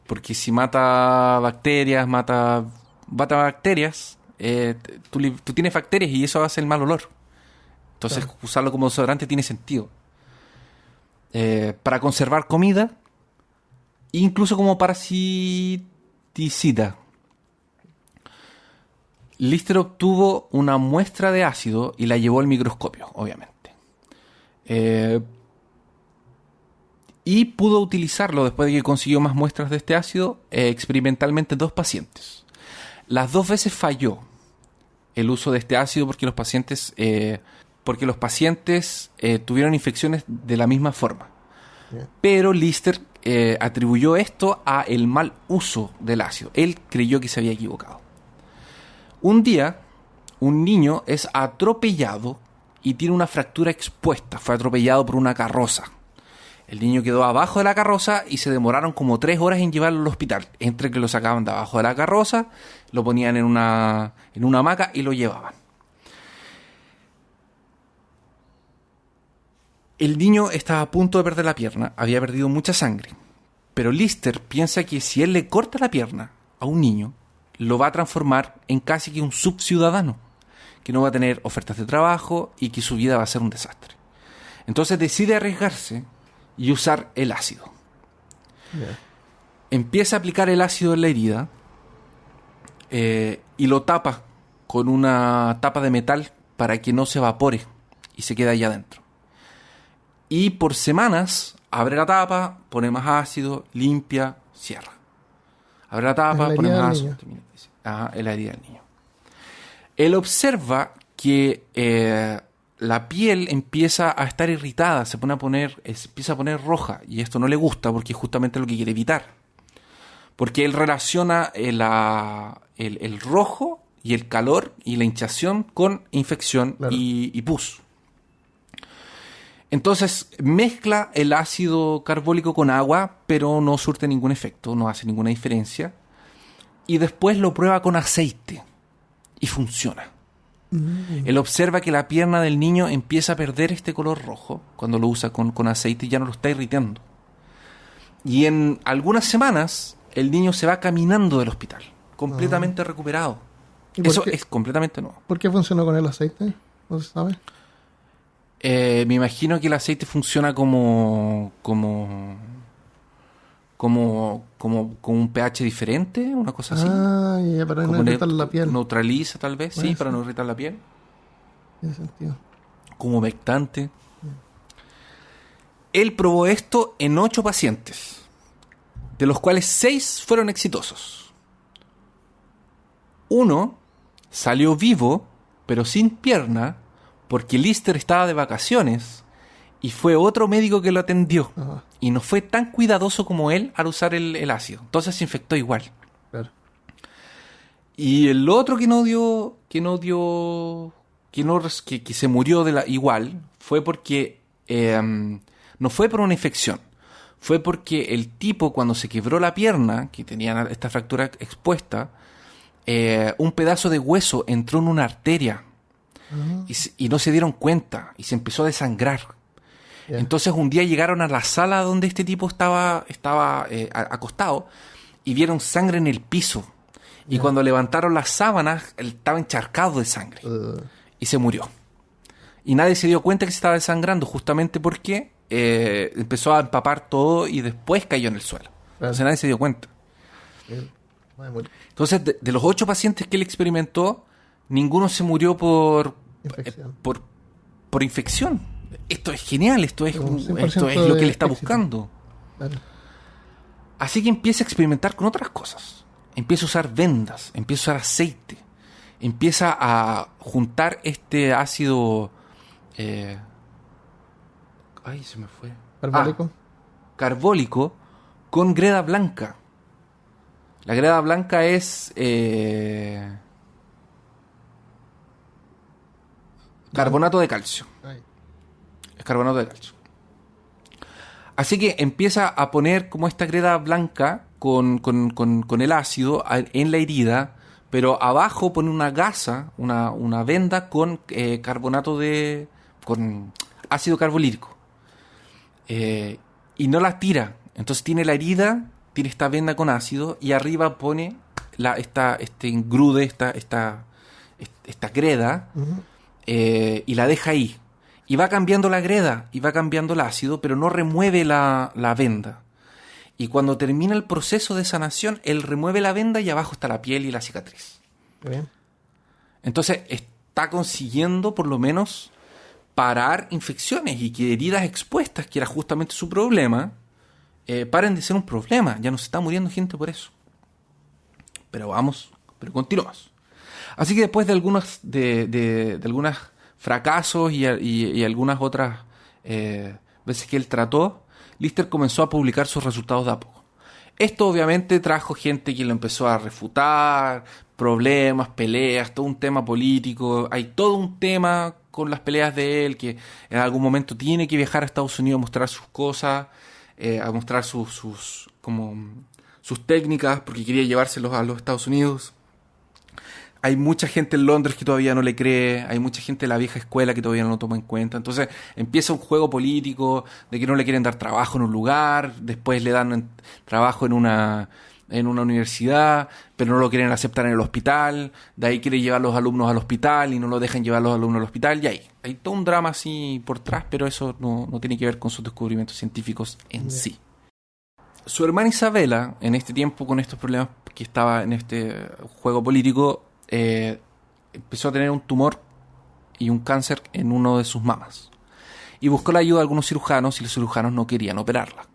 B: porque si mata bacterias, tú tienes bacterias y eso hace el mal olor. Entonces, usarlo como desodorante tiene sentido. Para conservar comida, incluso como parasiticida. Lister obtuvo una muestra de ácido y la llevó al microscopio, obviamente. Y pudo utilizarlo después de que consiguió más muestras de este ácido experimentalmente en 2 pacientes. Las 2 veces falló el uso de este ácido porque los pacientes tuvieron infecciones de la misma forma. Pero Lister atribuyó esto a el mal uso del ácido. Él creyó que se había equivocado. Un día, un niño es atropellado y tiene una fractura expuesta. Fue atropellado por una carroza. El niño quedó abajo de la carroza y se demoraron como 3 horas en llevarlo al hospital. Entre que lo sacaban de abajo de la carroza, lo ponían en una hamaca y lo llevaban. El niño estaba a punto de perder la pierna, había perdido mucha sangre. Pero Lister piensa que si él le corta la pierna a un niño, lo va a transformar en casi que un subciudadano, que no va a tener ofertas de trabajo y que su vida va a ser un desastre. Entonces decide arriesgarse y usar el ácido. Empieza a aplicar el ácido en la herida y lo tapa con una tapa de metal para que no se evapore y se quede ahí adentro. Y por semanas abre la tapa, pone más ácido, limpia, cierra. Abre la tapa, pone más ácido. En la herida del niño. Él observa que la piel empieza a estar irritada, empieza a poner roja, y esto no le gusta porque es justamente lo que quiere evitar. Porque él relaciona el rojo y el calor y la hinchazón con infección, claro, y pus. Entonces mezcla el ácido carbólico con agua, pero no surte ningún efecto, no hace ninguna diferencia. Y después lo prueba con aceite y funciona. Él observa que la pierna del niño empieza a perder este color rojo cuando lo usa con aceite y ya no lo está irritando. Y en algunas semanas el niño se va caminando del hospital, completamente recuperado. Eso es completamente nuevo.
A: ¿Por qué funcionó con el aceite? ¿No se sabe?
B: Me imagino que el aceite funciona como un pH diferente, una cosa así.
A: Ah, ya, para no irritar la piel.
B: Neutraliza, tal vez, sí, para no irritar la piel.
A: Tiene sentido.
B: Como humectante. Él probó esto en 8 pacientes, de los cuales 6 fueron exitosos. 1 salió vivo, pero sin pierna, porque Lister estaba de vacaciones y fue otro médico que lo atendió.
A: Ajá.
B: Y no fue tan cuidadoso como él al usar el ácido. Entonces se infectó igual.
A: Claro.
B: Y el otro que se murió igual fue porque no fue por una infección. Fue porque el tipo, cuando se quebró la pierna, que tenía esta fractura expuesta, un pedazo de hueso entró en una arteria y no se dieron cuenta y se empezó a desangrar. Yeah. Entonces un día llegaron a la sala donde este tipo estaba acostado y vieron sangre en el piso. Y cuando levantaron las sábanas, él estaba encharcado de sangre. Y se murió. Y nadie se dio cuenta que se estaba desangrando, justamente porque empezó a empapar todo y después cayó en el suelo. Entonces nadie se dio cuenta. Entonces, de los 8 pacientes que él experimentó, ninguno se murió por infección. Esto es genial, esto es lo que él está buscando. Claro. Así que empieza a experimentar con otras cosas. Empieza a usar vendas, empieza a usar aceite, empieza a juntar este ácido... se me fue.
A: ¿Carbólico?
B: Carbólico con greda blanca. La greda blanca es... carbonato de calcio. Es carbonato de calcio. Así que empieza a poner como esta greda blanca con el ácido en la herida, pero abajo pone una gasa, una venda con con ácido carbolírico. Y no la tira. Entonces tiene la herida, tiene esta venda con ácido y arriba pone este engrude, esta greda, y la deja ahí. Y va cambiando la greda y va cambiando el ácido, pero no remueve la venda. Y cuando termina el proceso de sanación, él remueve la venda y abajo está la piel y la cicatriz.
A: Bien.
B: Entonces está consiguiendo por lo menos parar infecciones y que heridas expuestas, que era justamente su problema, paren de ser un problema. Ya no se está muriendo gente por eso. Pero continuamos. Así que después de algunos fracasos y algunas otras veces que él trató, Lister comenzó a publicar sus resultados de a poco. Esto obviamente trajo gente que lo empezó a refutar, problemas, peleas, todo un tema político. Hay todo un tema con las peleas de él, que en algún momento tiene que viajar a Estados Unidos a mostrar sus cosas, a mostrar sus técnicas, porque quería llevárselos a los Estados Unidos. Hay mucha gente en Londres que todavía no le cree, hay mucha gente de la vieja escuela que todavía no lo toma en cuenta. Entonces empieza un juego político de que no le quieren dar trabajo en un lugar, después le dan trabajo en una universidad, pero no lo quieren aceptar en el hospital, de ahí quiere llevar a los alumnos al hospital y no lo dejan llevar a los alumnos al hospital, y hay todo un drama así por atrás, pero eso no tiene que ver con sus descubrimientos científicos en sí. Su hermana Isabela, en este tiempo con estos problemas que estaba en este juego político, empezó a tener un tumor y un cáncer en uno de sus mamas y buscó la ayuda de algunos cirujanos y los cirujanos no querían operarla.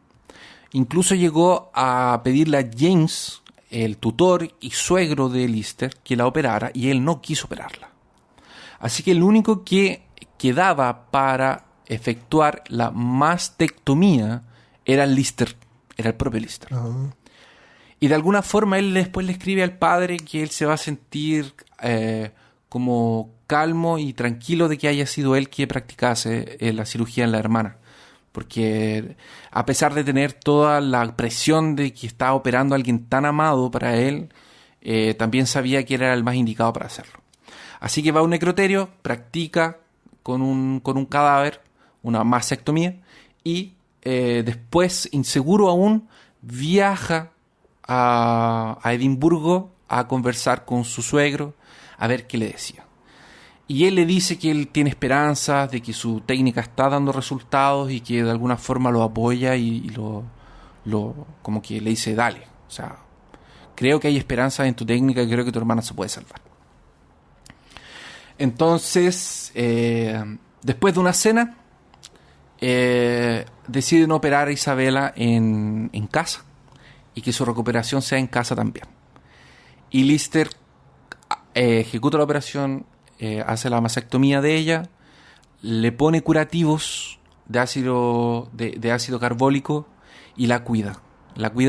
B: Incluso llegó a pedirle a James, el tutor y suegro de Lister, que la operara, y él no quiso operarla. Así que el único que quedaba para efectuar la mastectomía era Lister, era el propio Lister. Uh-huh. Y de alguna forma él después le escribe al padre que él se va a sentir como calmo y tranquilo de que haya sido él quien practicase la cirugía en la hermana. Porque a pesar de tener toda la presión de que estaba operando a alguien tan amado para él, también sabía que era el más indicado para hacerlo. Así que va a un necroterio, practica con un cadáver una mastectomía y después, inseguro aún, viaja a Edimburgo a conversar con su suegro, a ver qué le decía. Y él le dice que él tiene esperanzas de que su técnica está dando resultados y que de alguna forma lo apoya y lo como que le dice, dale. O sea, creo que hay esperanzas en tu técnica y creo que tu hermana se puede salvar. Entonces, después de una cena, deciden operar a Isabela en casa y que su recuperación sea en casa también. Y Lister ejecuta la operación, hace la mastectomía de ella, le pone curativos de ácido carbólico y la cuida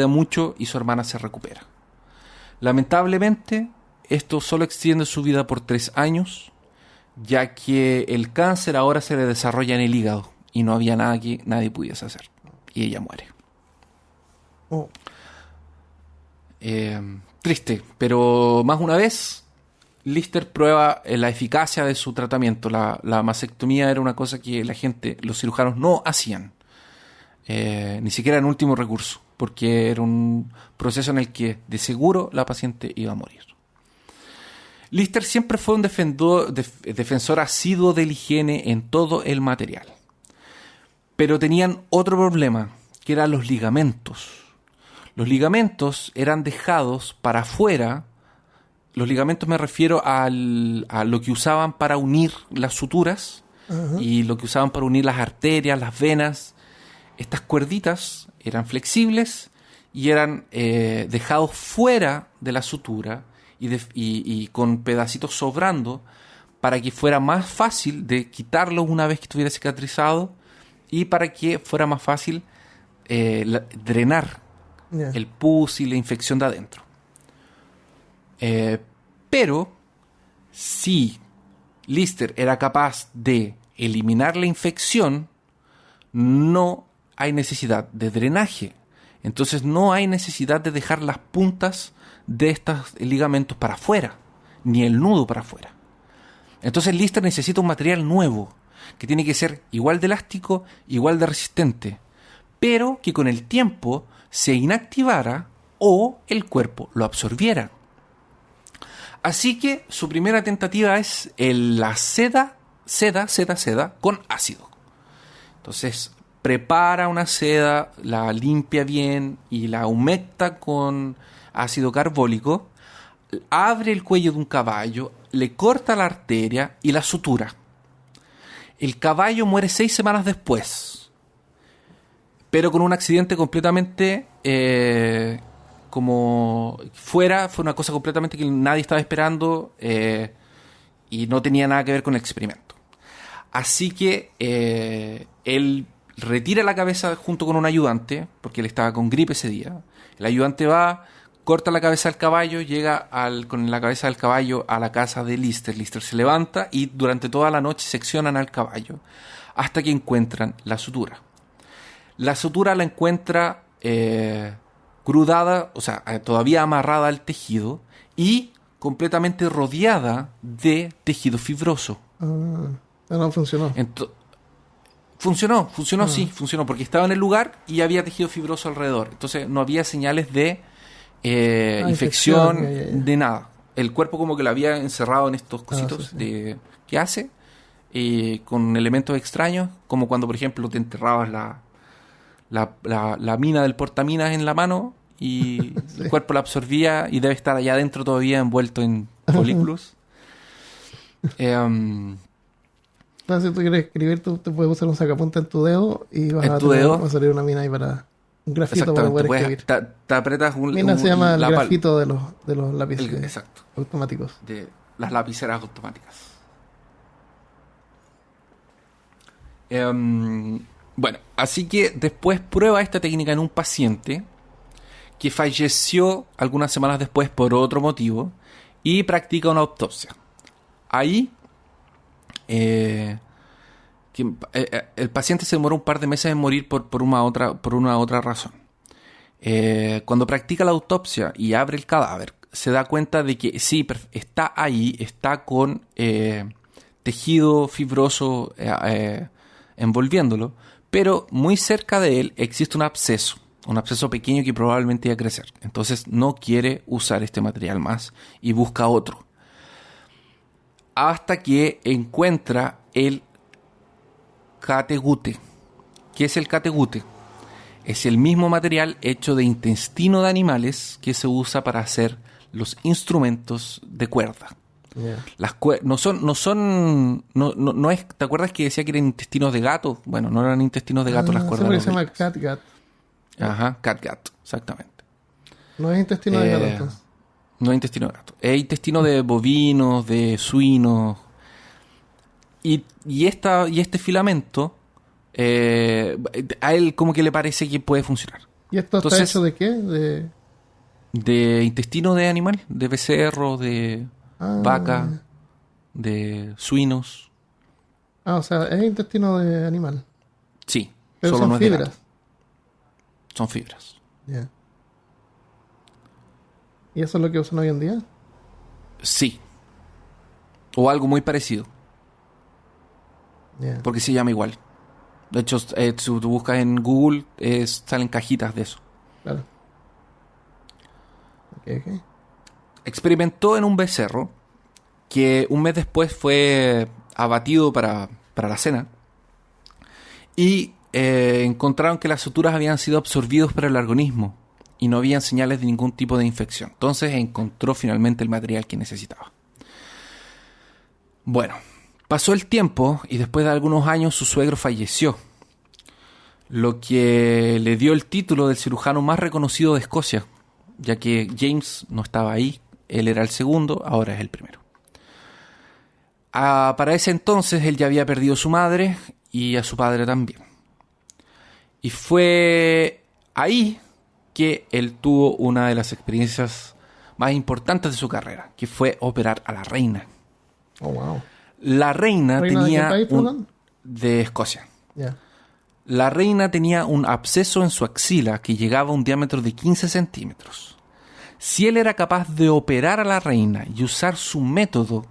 B: mucho y su hermana se recupera. Lamentablemente, esto solo extiende su vida por 3 años, ya que el cáncer ahora se le desarrolla en el hígado y no había nada que nadie pudiese hacer. Y ella muere.
A: Oh.
B: Triste, pero más una vez Lister prueba la eficacia de su tratamiento. La mastectomía era una cosa que los cirujanos no hacían, ni siquiera en último recurso, porque era un proceso en el que de seguro la paciente iba a morir. Lister siempre fue un defensor asiduo de la higiene en todo el material, pero tenían otro problema, que eran los ligamentos. Los ligamentos eran dejados para afuera. Los ligamentos me refiero a lo que usaban para unir las suturas. Uh-huh. Y lo que usaban para unir las arterias, las venas. Estas cuerditas eran flexibles y eran dejados fuera de la sutura y con pedacitos sobrando para que fuera más fácil de quitarlos una vez que estuviera cicatrizado y para que fuera más fácil drenar el pus y la infección de adentro. Pero si Lister era capaz de eliminar la infección, no hay necesidad de drenaje. Entonces no hay necesidad de dejar las puntas de estos ligamentos para afuera, ni el nudo para afuera. Entonces Lister necesita un material nuevo, que tiene que ser igual de elástico, igual de resistente, pero que con el tiempo se inactivara o el cuerpo lo absorbiera. Así que su primera tentativa es la seda con ácido. Entonces prepara una seda, la limpia bien y la humecta con ácido carbólico, abre el cuello de un caballo, le corta la arteria y la sutura. El caballo muere 6 semanas después, pero con un accidente completamente fue una cosa completamente que nadie estaba esperando y no tenía nada que ver con el experimento. Así que él retira la cabeza junto con un ayudante, porque él estaba con gripe ese día. El ayudante va, corta la cabeza del caballo, llega con la cabeza del caballo a la casa de Lister. Lister se levanta y durante toda la noche seccionan al caballo hasta que encuentran la sutura. La sutura la encuentra crudada, o sea, todavía amarrada al tejido y completamente rodeada de tejido fibroso.
A: No funcionó.
B: Funcionó, sí, funcionó, porque estaba en el lugar y había tejido fibroso alrededor. Entonces no había señales de infección, de nada. El cuerpo como que lo había encerrado en estos cositos sí. ¿Qué hace? Con elementos extraños, como cuando, por ejemplo, te enterrabas la mina del portaminas en la mano y sí. El cuerpo la absorbía y debe estar allá adentro todavía envuelto en folículos.
A: Si tú quieres escribir, tú te puedes usar un sacapunta en tu dedo y va a salir una mina ahí para un grafito para poder escribir.
B: Te apretas
A: mina se llama el grafito de los lápices automáticos.
B: De las lapiceras automáticas. Bueno, así que después prueba esta técnica en un paciente que falleció algunas semanas después por otro motivo y practica una autopsia. Ahí el paciente se demoró un par de meses en morir por una otra razón. Cuando practica la autopsia y abre el cadáver, se da cuenta de que sí, está ahí, está con tejido fibroso envolviéndolo, pero muy cerca de él existe un absceso. Un absceso pequeño que probablemente iba a crecer. Entonces no quiere usar este material más y busca otro. Hasta que encuentra el categute. ¿Qué es el categute? Es el mismo material hecho de intestino de animales que se usa para hacer los instrumentos de cuerda.
A: Yeah.
B: No es, ¿te acuerdas que decía que eran intestinos de gato? Bueno, no eran intestinos de gato las cuerdas.
A: Se llama catgut.
B: Ajá, catgut, exactamente.
A: No es intestino de gato, entonces.
B: No es intestino de gato. Es intestino de bovinos, de suinos. Y este filamento, a él como que le parece que puede funcionar.
A: ¿Y esto está hecho de qué?
B: De intestino de animal, de becerro, de vaca, de suinos.
A: O sea, es intestino de animal.
B: Sí,
A: pero
B: solo
A: son
B: no es de
A: fibras.
B: gato. Son fibras.
A: Yeah. ¿Y eso es lo que usan hoy en día?
B: Sí. O algo muy parecido.
A: Yeah.
B: Porque se llama igual. De hecho, si tú buscas en Google, salen cajitas de eso.
A: Claro. Okay.
B: Experimentó en un becerro que un mes después fue abatido para la cena. Y encontraron que las suturas habían sido absorbidos por el organismo y no habían señales de ningún tipo de infección. Entonces encontró finalmente el material que necesitaba. Bueno, pasó el tiempo y después de algunos años su suegro falleció, lo que le dio el título del cirujano más reconocido de Escocia, ya que James no estaba ahí, él era el segundo, ahora es el primero. Para ese entonces él ya había perdido a su madre y a su padre también. Y fue ahí que él tuvo una de las experiencias más importantes de su carrera, que fue operar a la reina.
A: Oh, wow.
B: La reina tenía
A: de qué país,
B: de Escocia.
A: Yeah.
B: La reina tenía un absceso en su axila que llegaba a un diámetro de 15 centímetros. Si él era capaz de operar a la reina y usar su método,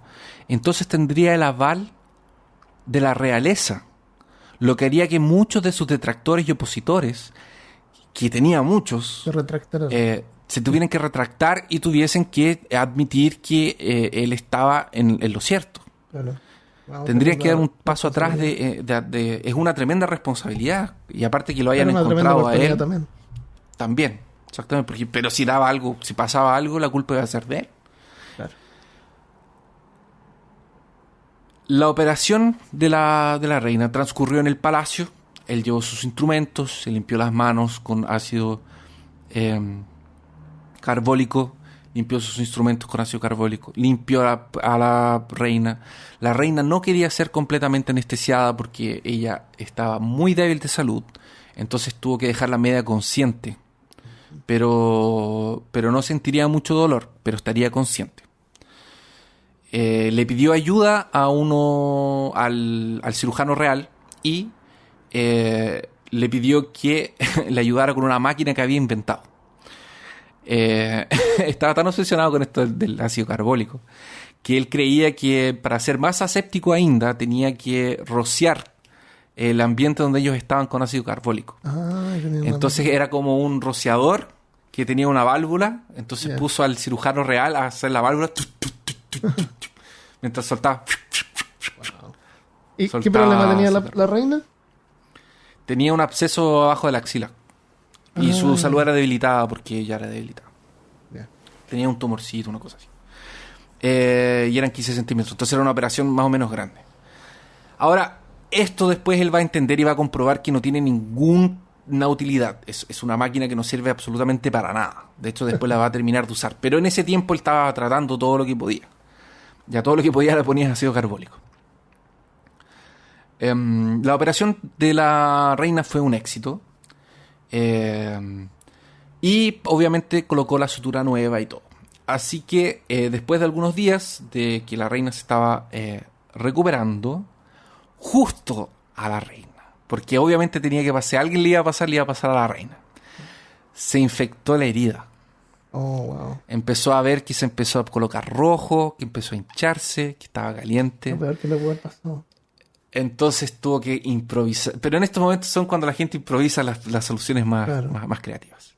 B: entonces tendría el aval de la realeza, lo que haría que muchos de sus detractores y opositores, que tenía muchos, se tuvieran que retractar y tuviesen que admitir que él estaba en lo cierto.
A: Claro. Wow,
B: tendría que dar un paso atrás es una tremenda responsabilidad, y aparte que lo hayan encontrado a él también, exactamente, pero si daba algo, si pasaba algo, la culpa iba a ser de él.
A: Claro.
B: La operación de la reina transcurrió en el palacio. Él llevó sus instrumentos, se limpió las manos con ácido carbólico, limpió sus instrumentos con ácido carbólico, limpió a la reina. La reina no quería ser completamente anestesiada porque ella estaba muy débil de salud, entonces tuvo que dejarla media consciente, pero no sentiría mucho dolor, pero estaría consciente. Le pidió ayuda al cirujano real y le pidió que le ayudara con una máquina que había inventado. Estaba tan obsesionado con esto del ácido carbólico que él creía que para ser más aséptico ainda tenía que rociar el ambiente donde ellos estaban con ácido carbólico. Entonces era como un rociador que tenía una válvula. Entonces puso al cirujano real a hacer la válvula mientras soltaba.
A: Wow. ¿Y qué problema tenía la reina?
B: Tenía un absceso abajo de la axila. Y su salud era debilitada porque ella era debilitada.
A: Yeah.
B: Tenía un tumorcito, una cosa así. Y eran 15 centímetros. Entonces era una operación más o menos grande. Ahora, esto después él va a entender y va a comprobar que no tiene ninguna utilidad. Es una máquina que no sirve absolutamente para nada. De hecho, después la va a terminar de usar. Pero en ese tiempo él estaba tratando todo lo que podía. Ya todo lo que podía le ponía ácido carbólico. La operación de la reina fue un éxito. Y obviamente colocó la sutura nueva y todo. Así que después de algunos días de que la reina se estaba recuperando, justo a la reina, porque obviamente tenía que pasar, alguien le iba a pasar a la reina, se infectó la herida.
A: Oh, wow.
B: Empezó a ver que se empezó a colocar rojo, que empezó a hincharse, que estaba caliente.
A: Lo peor que le pudo haber pasado.
B: Entonces tuvo que improvisar. Pero en estos momentos son cuando la gente improvisa las soluciones
A: Claro.
B: más creativas.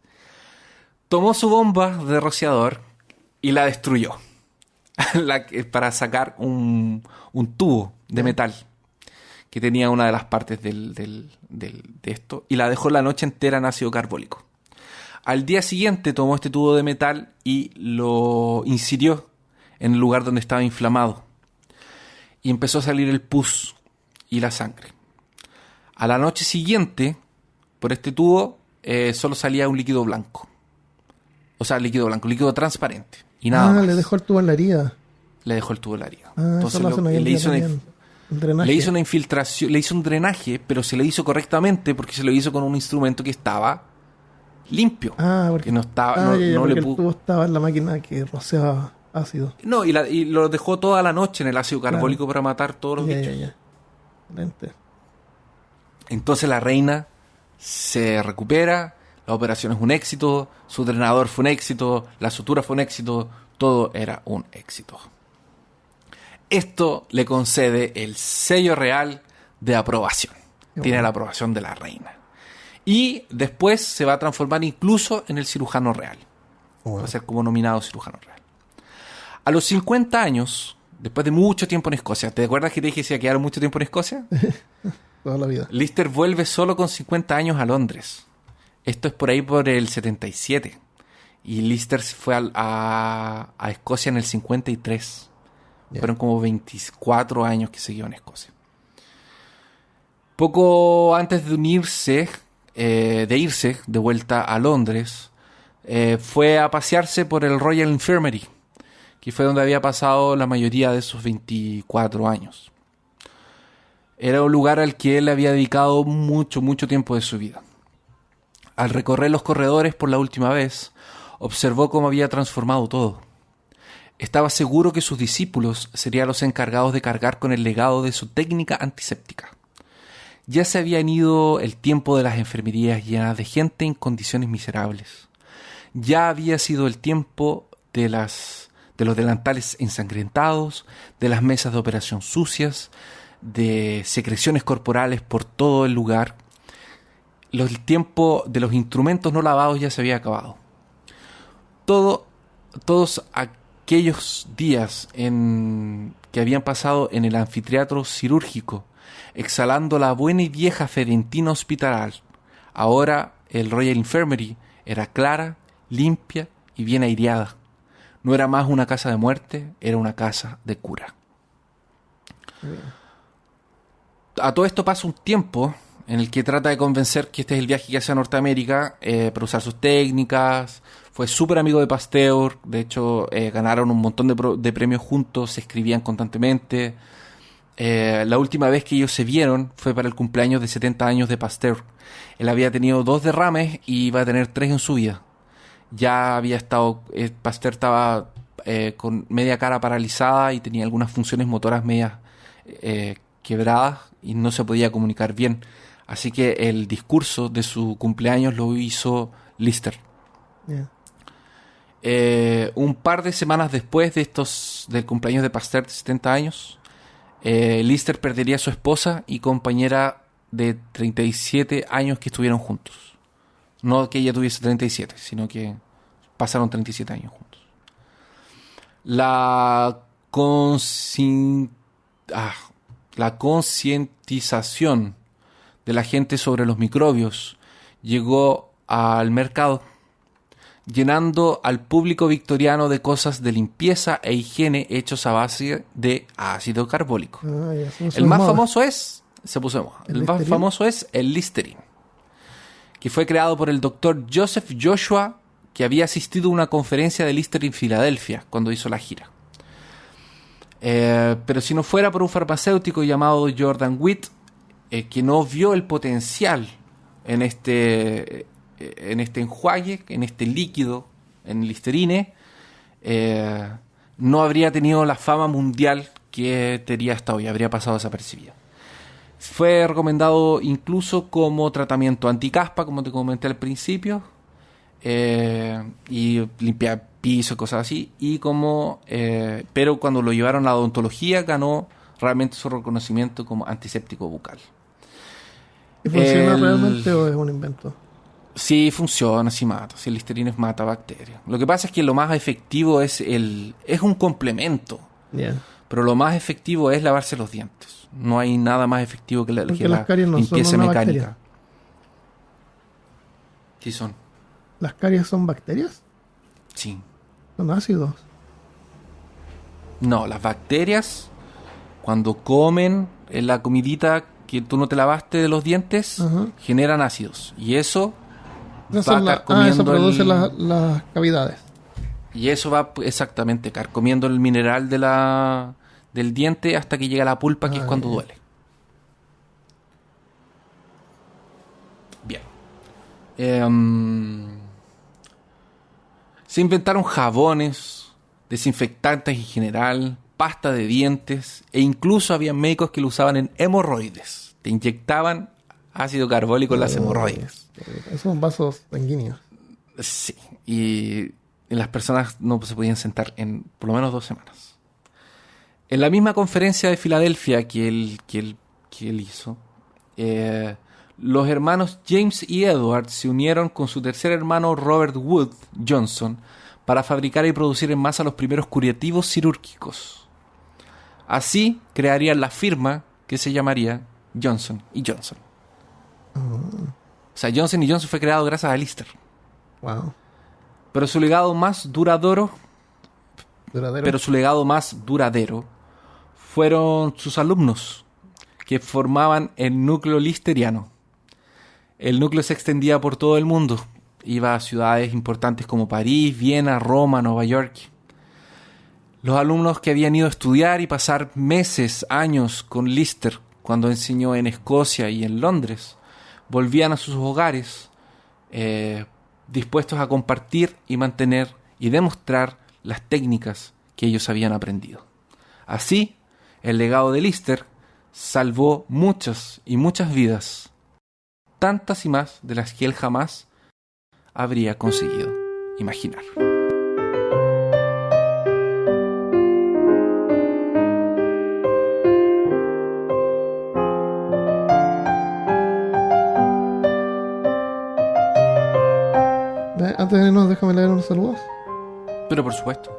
B: Tomó su bomba de rociador y la destruyó. Para sacar un tubo de metal que tenía una de las partes de esto. Y la dejó la noche entera en ácido carbólico. Al día siguiente tomó este tubo de metal y lo incidió en el lugar donde estaba inflamado. Y empezó a salir el pus y la sangre. A la noche siguiente, por este tubo, solo salía un líquido blanco. O sea, líquido blanco, líquido transparente. Y nada más.
A: Le dejó el tubo en la herida.
B: Le dejó el tubo en la herida.
A: Entonces
B: Entonces
A: le hizo un drenaje.
B: le hizo una infiltración, le hizo un drenaje, pero se lo hizo correctamente porque se lo hizo con un instrumento que estaba limpio.
A: Porque
B: no estaba,
A: porque
B: le
A: el tubo estaba en la máquina que rociaba ácido.
B: No, y lo dejó toda la noche en el ácido carbólico para matar todos los bichos.
A: Excelente.
B: Entonces la reina se recupera, la operación es un éxito, su drenador fue un éxito, la sutura fue un éxito, todo era un éxito. Esto le concede el sello real de aprobación. Tiene la aprobación de la reina. Y después se va a transformar incluso en el cirujano real. Va a ser como nominado cirujano real. A los 50 años, después de mucho tiempo en Escocia, ¿te acuerdas que te dije que se quedaron mucho tiempo en Escocia?
A: Toda la vida.
B: Lister vuelve solo con 50 años a Londres. Esto es por ahí por el 77. Y Lister fue a Escocia en el 53. Yeah. Fueron como 24 años que siguió en Escocia. Poco antes de irse de vuelta a Londres, fue a pasearse por el Royal Infirmary, que fue donde había pasado la mayoría de sus 24 años. Era un lugar al que él había dedicado mucho tiempo de su vida. Al recorrer los corredores por la última vez, observó cómo había transformado todo. Estaba seguro que sus discípulos serían los encargados de cargar con el legado de su técnica antiséptica. Ya se habían ido el tiempo de las enfermerías llenas de gente en condiciones miserables. Ya había sido el tiempo de los delantales ensangrentados, de las mesas de operación sucias, de secreciones corporales por todo el lugar. El tiempo de los instrumentos no lavados ya se había acabado. Todos aquellos días que habían pasado en el anfiteatro cirúrgico, exhalando la buena y vieja fedentina hospitalar, ahora el Royal Infirmary era clara, limpia y bien aireada. No era más una casa de muerte, era una casa de cura. A todo esto pasa un tiempo en el que trata de convencer que este es el viaje que hace a Norteamérica para usar sus técnicas. Fue súper amigo de Pasteur. De hecho, ganaron un montón de premios juntos, se escribían constantemente. La última vez que ellos se vieron fue para el cumpleaños de 70 años de Pasteur. Él había tenido 2 derrames y iba a tener 3 en su vida. Ya había estado... Pasteur estaba con media cara paralizada y tenía algunas funciones motoras medias quebradas y no se podía comunicar bien. Así que el discurso de su cumpleaños lo hizo Lister.
A: Yeah.
B: Un par de semanas después del cumpleaños de Pasteur de 70 años, Lister perdería a su esposa y compañera de 37 años que estuvieron juntos. No que ella tuviese 37, sino que pasaron 37 años juntos. La concientización de la gente sobre los microbios llegó al mercado, llenando al público victoriano de cosas de limpieza e higiene hechos a base de ácido carbólico. El más famoso es el Listerine, que fue creado por el doctor Joseph Joshua, que había asistido a una conferencia de Lister en Filadelfia cuando hizo la gira. Pero si no fuera por un farmacéutico llamado Jordan Witt, que no vio el potencial en este enjuague, en este líquido, en el Listerine, no habría tenido la fama mundial que tenía hasta hoy, habría pasado desapercibida. Fue recomendado incluso como tratamiento anticaspa, como te comenté al principio, y limpiar pisos, cosas así, pero cuando lo llevaron a la odontología ganó realmente su reconocimiento como antiséptico bucal.
A: ¿Y funciona realmente o es un invento?
B: Sí, funciona, sí mata. Sí, el Listerine mata bacterias. Lo que pasa es que lo más efectivo es un complemento.
A: Yeah.
B: Pero lo más efectivo es lavarse los dientes. No hay nada más efectivo que la
A: caries no
B: limpieza
A: son una
B: mecánica.
A: bacteria.
B: Sí son.
A: ¿Las caries son bacterias?
B: Sí.
A: Son ácidos.
B: No, las bacterias, cuando comen en la comidita que tú no te lavaste de los dientes,
A: Ajá.
B: generan ácidos. Y eso
A: Eso produce las cavidades.
B: Y eso va exactamente carcomiendo el mineral del diente hasta que llega a la pulpa, que es cuando duele. Bien. Se inventaron jabones, desinfectantes en general, pasta de dientes, e incluso había médicos que lo usaban en hemorroides. Te inyectaban ácido carbólico en las hemorroides.
A: Esos son vasos sanguíneos.
B: Sí, y las personas no se podían sentar en por lo menos 2 semanas. En la misma conferencia de Filadelfia que él hizo, los hermanos James y Edward se unieron con su tercer hermano Robert Wood Johnson para fabricar y producir en masa los primeros curativos quirúrgicos. Así crearían la firma que se llamaría Johnson & Johnson. O sea, Johnson & Johnson fue creado gracias a Lister.
A: Wow.
B: Pero su legado más duradero fueron sus alumnos, que formaban el núcleo listeriano. El núcleo se extendía por todo el mundo. Iba a ciudades importantes como París, Viena, Roma, Nueva York. Los alumnos que habían ido a estudiar y pasar meses, años con Lister, cuando enseñó en Escocia y en Londres, volvían a sus hogares dispuestos a compartir y mantener y demostrar las técnicas que ellos habían aprendido. Así, el legado de Lister salvó muchas y muchas vidas, tantas y más de las que él jamás habría conseguido imaginar.
A: Antes de irnos, déjame leer unos saludos.
B: Pero por supuesto.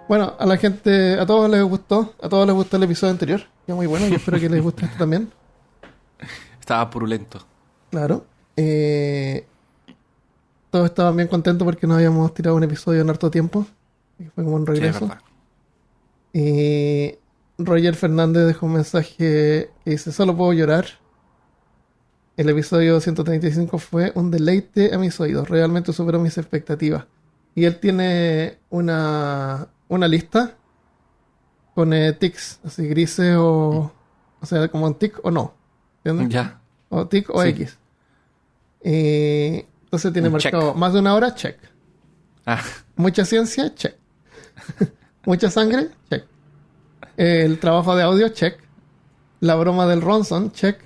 A: Bueno, a la gente, a todos les gustó el episodio anterior, que es muy bueno, y espero que les guste este también.
B: Estaba purulento.
A: Claro. Todos estaban bien contentos porque no habíamos tirado un episodio en harto tiempo. Y fue como un regreso.
B: Sí, es verdad.
A: Y Roger Fernández dejó un mensaje que dice: solo puedo llorar. El episodio 135 fue un deleite a mis oídos. Realmente superó mis expectativas. Y él tiene una lista con tics, así grises o sea, como un tic o no. ¿Entiendes?
B: Ya.
A: O tic o
B: Sí.
A: X. Entonces tiene
B: Un
A: marcado
B: check.
A: más de una hora, check.
B: Ah,
A: Mucha ciencia, check. Mucha sangre, check. El trabajo de audio, check. La broma del Ronson, check.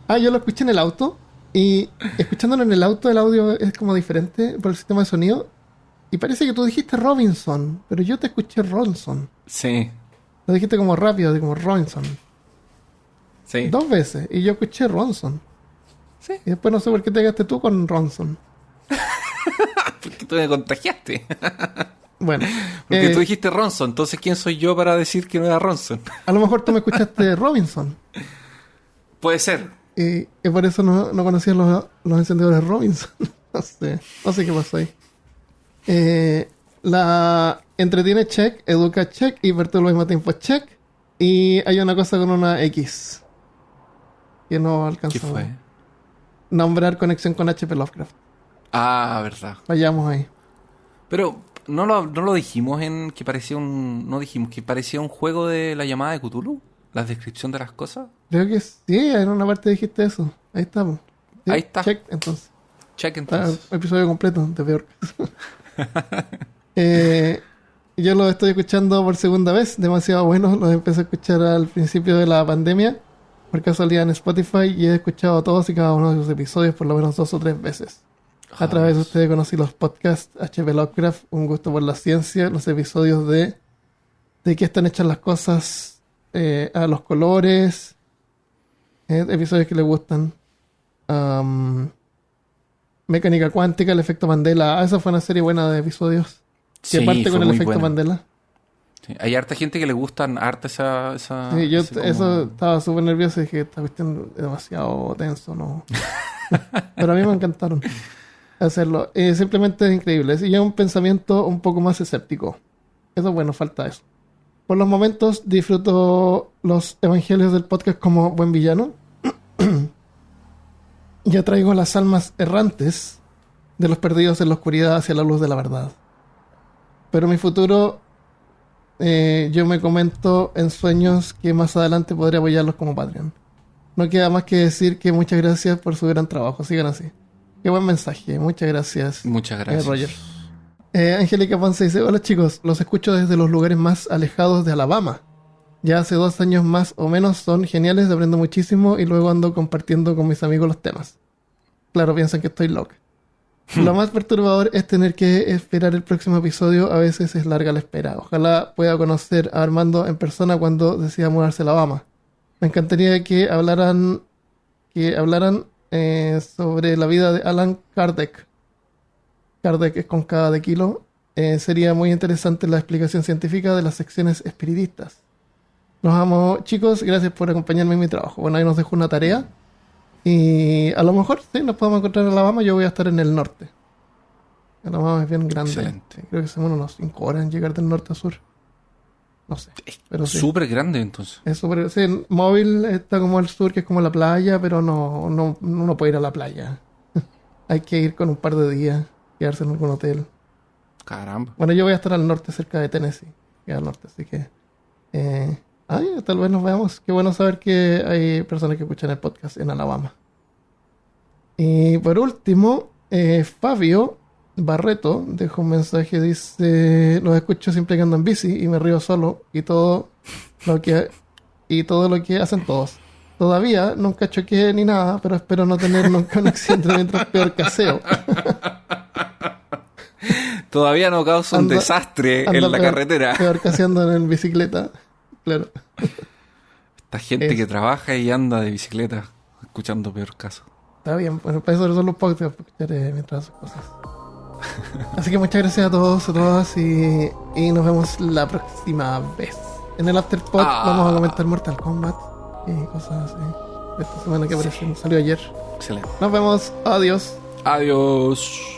A: Yo lo escuché en el auto. Y escuchándolo en el auto, el audio es como diferente por el sistema de sonido. Y parece que tú dijiste Robinson, pero yo te escuché Ronson.
B: sí.
A: Lo dijiste como rápido, como Robinson.
B: Sí.
A: 2 veces. Y yo escuché Ronson.
B: Sí.
A: Y después no sé por qué te quedaste tú con Ronson.
B: Porque tú me contagiaste.
A: Bueno.
B: Porque tú dijiste Ronson. Entonces, ¿quién soy yo para decir que no era Ronson?
A: A lo mejor tú me escuchaste Robinson.
B: Puede ser.
A: Y por eso no conocías los encendedores Robinson. No sé qué pasó ahí. La entretiene check, educa check y perturba al mismo tiempo check. Y hay una cosa con una X que no alcanzó.
B: ¿Qué fue?
A: Nombrar conexión con HP Lovecraft.
B: Ah, verdad.
A: Fallamos ahí.
B: Pero no lo dijimos en que parecía no dijimos que parecía un juego de la llamada de Cthulhu, la descripción de las cosas.
A: Creo que sí, en una parte dijiste eso. Ahí estamos. Sí,
B: Ahí está.
A: Check, entonces.
B: Check entonces.
A: Episodio completo de peor. Yo lo estoy escuchando por segunda vez, demasiado bueno. Los empecé a escuchar al principio de la pandemia, por casualidad en Spotify, y he escuchado todos y cada uno de sus episodios por lo menos 2 o 3 veces. A través de ustedes conocí los podcasts HP Lovecraft, Un gusto por la ciencia, los episodios de de qué están hechas las cosas, a los colores, episodios que le gustan. Mecánica cuántica, el efecto Mandela. Esa fue una serie buena de episodios. Que
B: Sí,
A: parte
B: fue
A: con el
B: muy
A: efecto
B: buena.
A: Mandela.
B: Sí, hay harta gente que le gustan harta esa
A: Sí, yo
B: ese como-
A: eso estaba súper nervioso y dije, esta cuestión es demasiado tenso, ¿no? Pero a mí me encantaron hacerlo. Simplemente es increíble. Y es un pensamiento un poco más escéptico. Eso, bueno, falta eso. Por los momentos disfruto los evangelios del podcast como buen villano. Ya traigo las almas errantes de los perdidos en la oscuridad hacia la luz de la verdad. Pero mi futuro, yo me comento en sueños que más adelante podré apoyarlos como Patreon. No queda más que decir que muchas gracias por su gran trabajo. Sigan así. Qué buen mensaje. Muchas gracias.
B: Muchas gracias.
A: Roger. Angélica Ponce dice: hola chicos, los escucho desde los lugares más alejados de Alabama. Ya hace 2 años más o menos, son geniales, aprendo muchísimo y luego ando compartiendo con mis amigos los temas. Claro, piensan que estoy loca. Lo más perturbador es tener que esperar el próximo episodio, a veces es larga la espera. Ojalá pueda conocer a Armando en persona cuando decida mudarse a Alabama. Me encantaría que hablaran sobre la vida de Alan Kardec. Kardec es con K de kilo. Sería muy interesante la explicación científica de las secciones espiritistas. Los amo, chicos. Gracias por acompañarme en mi trabajo. Bueno, ahí nos dejo una tarea. Y a lo mejor sí, nos podemos encontrar en Alabama. Yo voy a estar en el norte. Alabama es bien grande.
B: Excelente.
A: Creo que son unos 5 horas en llegar del norte a sur. No sé. Pero sí.
B: Súper grande entonces.
A: Es súper. Sí, el móvil está como al sur, que es como la playa, pero no puede ir a la playa. Hay que ir con un par de días, quedarse en algún hotel.
B: Caramba.
A: Bueno, yo voy a estar al norte, cerca de Tennessee. Que al norte, así que. Tal vez nos veamos. Qué bueno saber que hay personas que escuchan el podcast en Alabama. Y por último, Fabio Barreto dejó un mensaje. Dice: los escucho siempre que ando en bici y me río solo. Y todo lo que hacen todos. Todavía nunca choqué ni nada, pero espero no tener nunca un accidente mientras peor caseo.
B: Todavía no causa un desastre en la carretera.
A: Peor caseando en bicicleta. Claro.
B: Esta gente que trabaja y anda de bicicleta escuchando peor caso.
A: Está bien, bueno, para eso son los podcasts, para escuchar mientras haces cosas. Así que muchas gracias a todos, a todas, y nos vemos la próxima vez. En el Afterpod vamos a comentar Mortal Kombat y cosas así. Esta semana que apareció, salió ayer.
B: Excelente.
A: Nos vemos, adiós.
B: Adiós.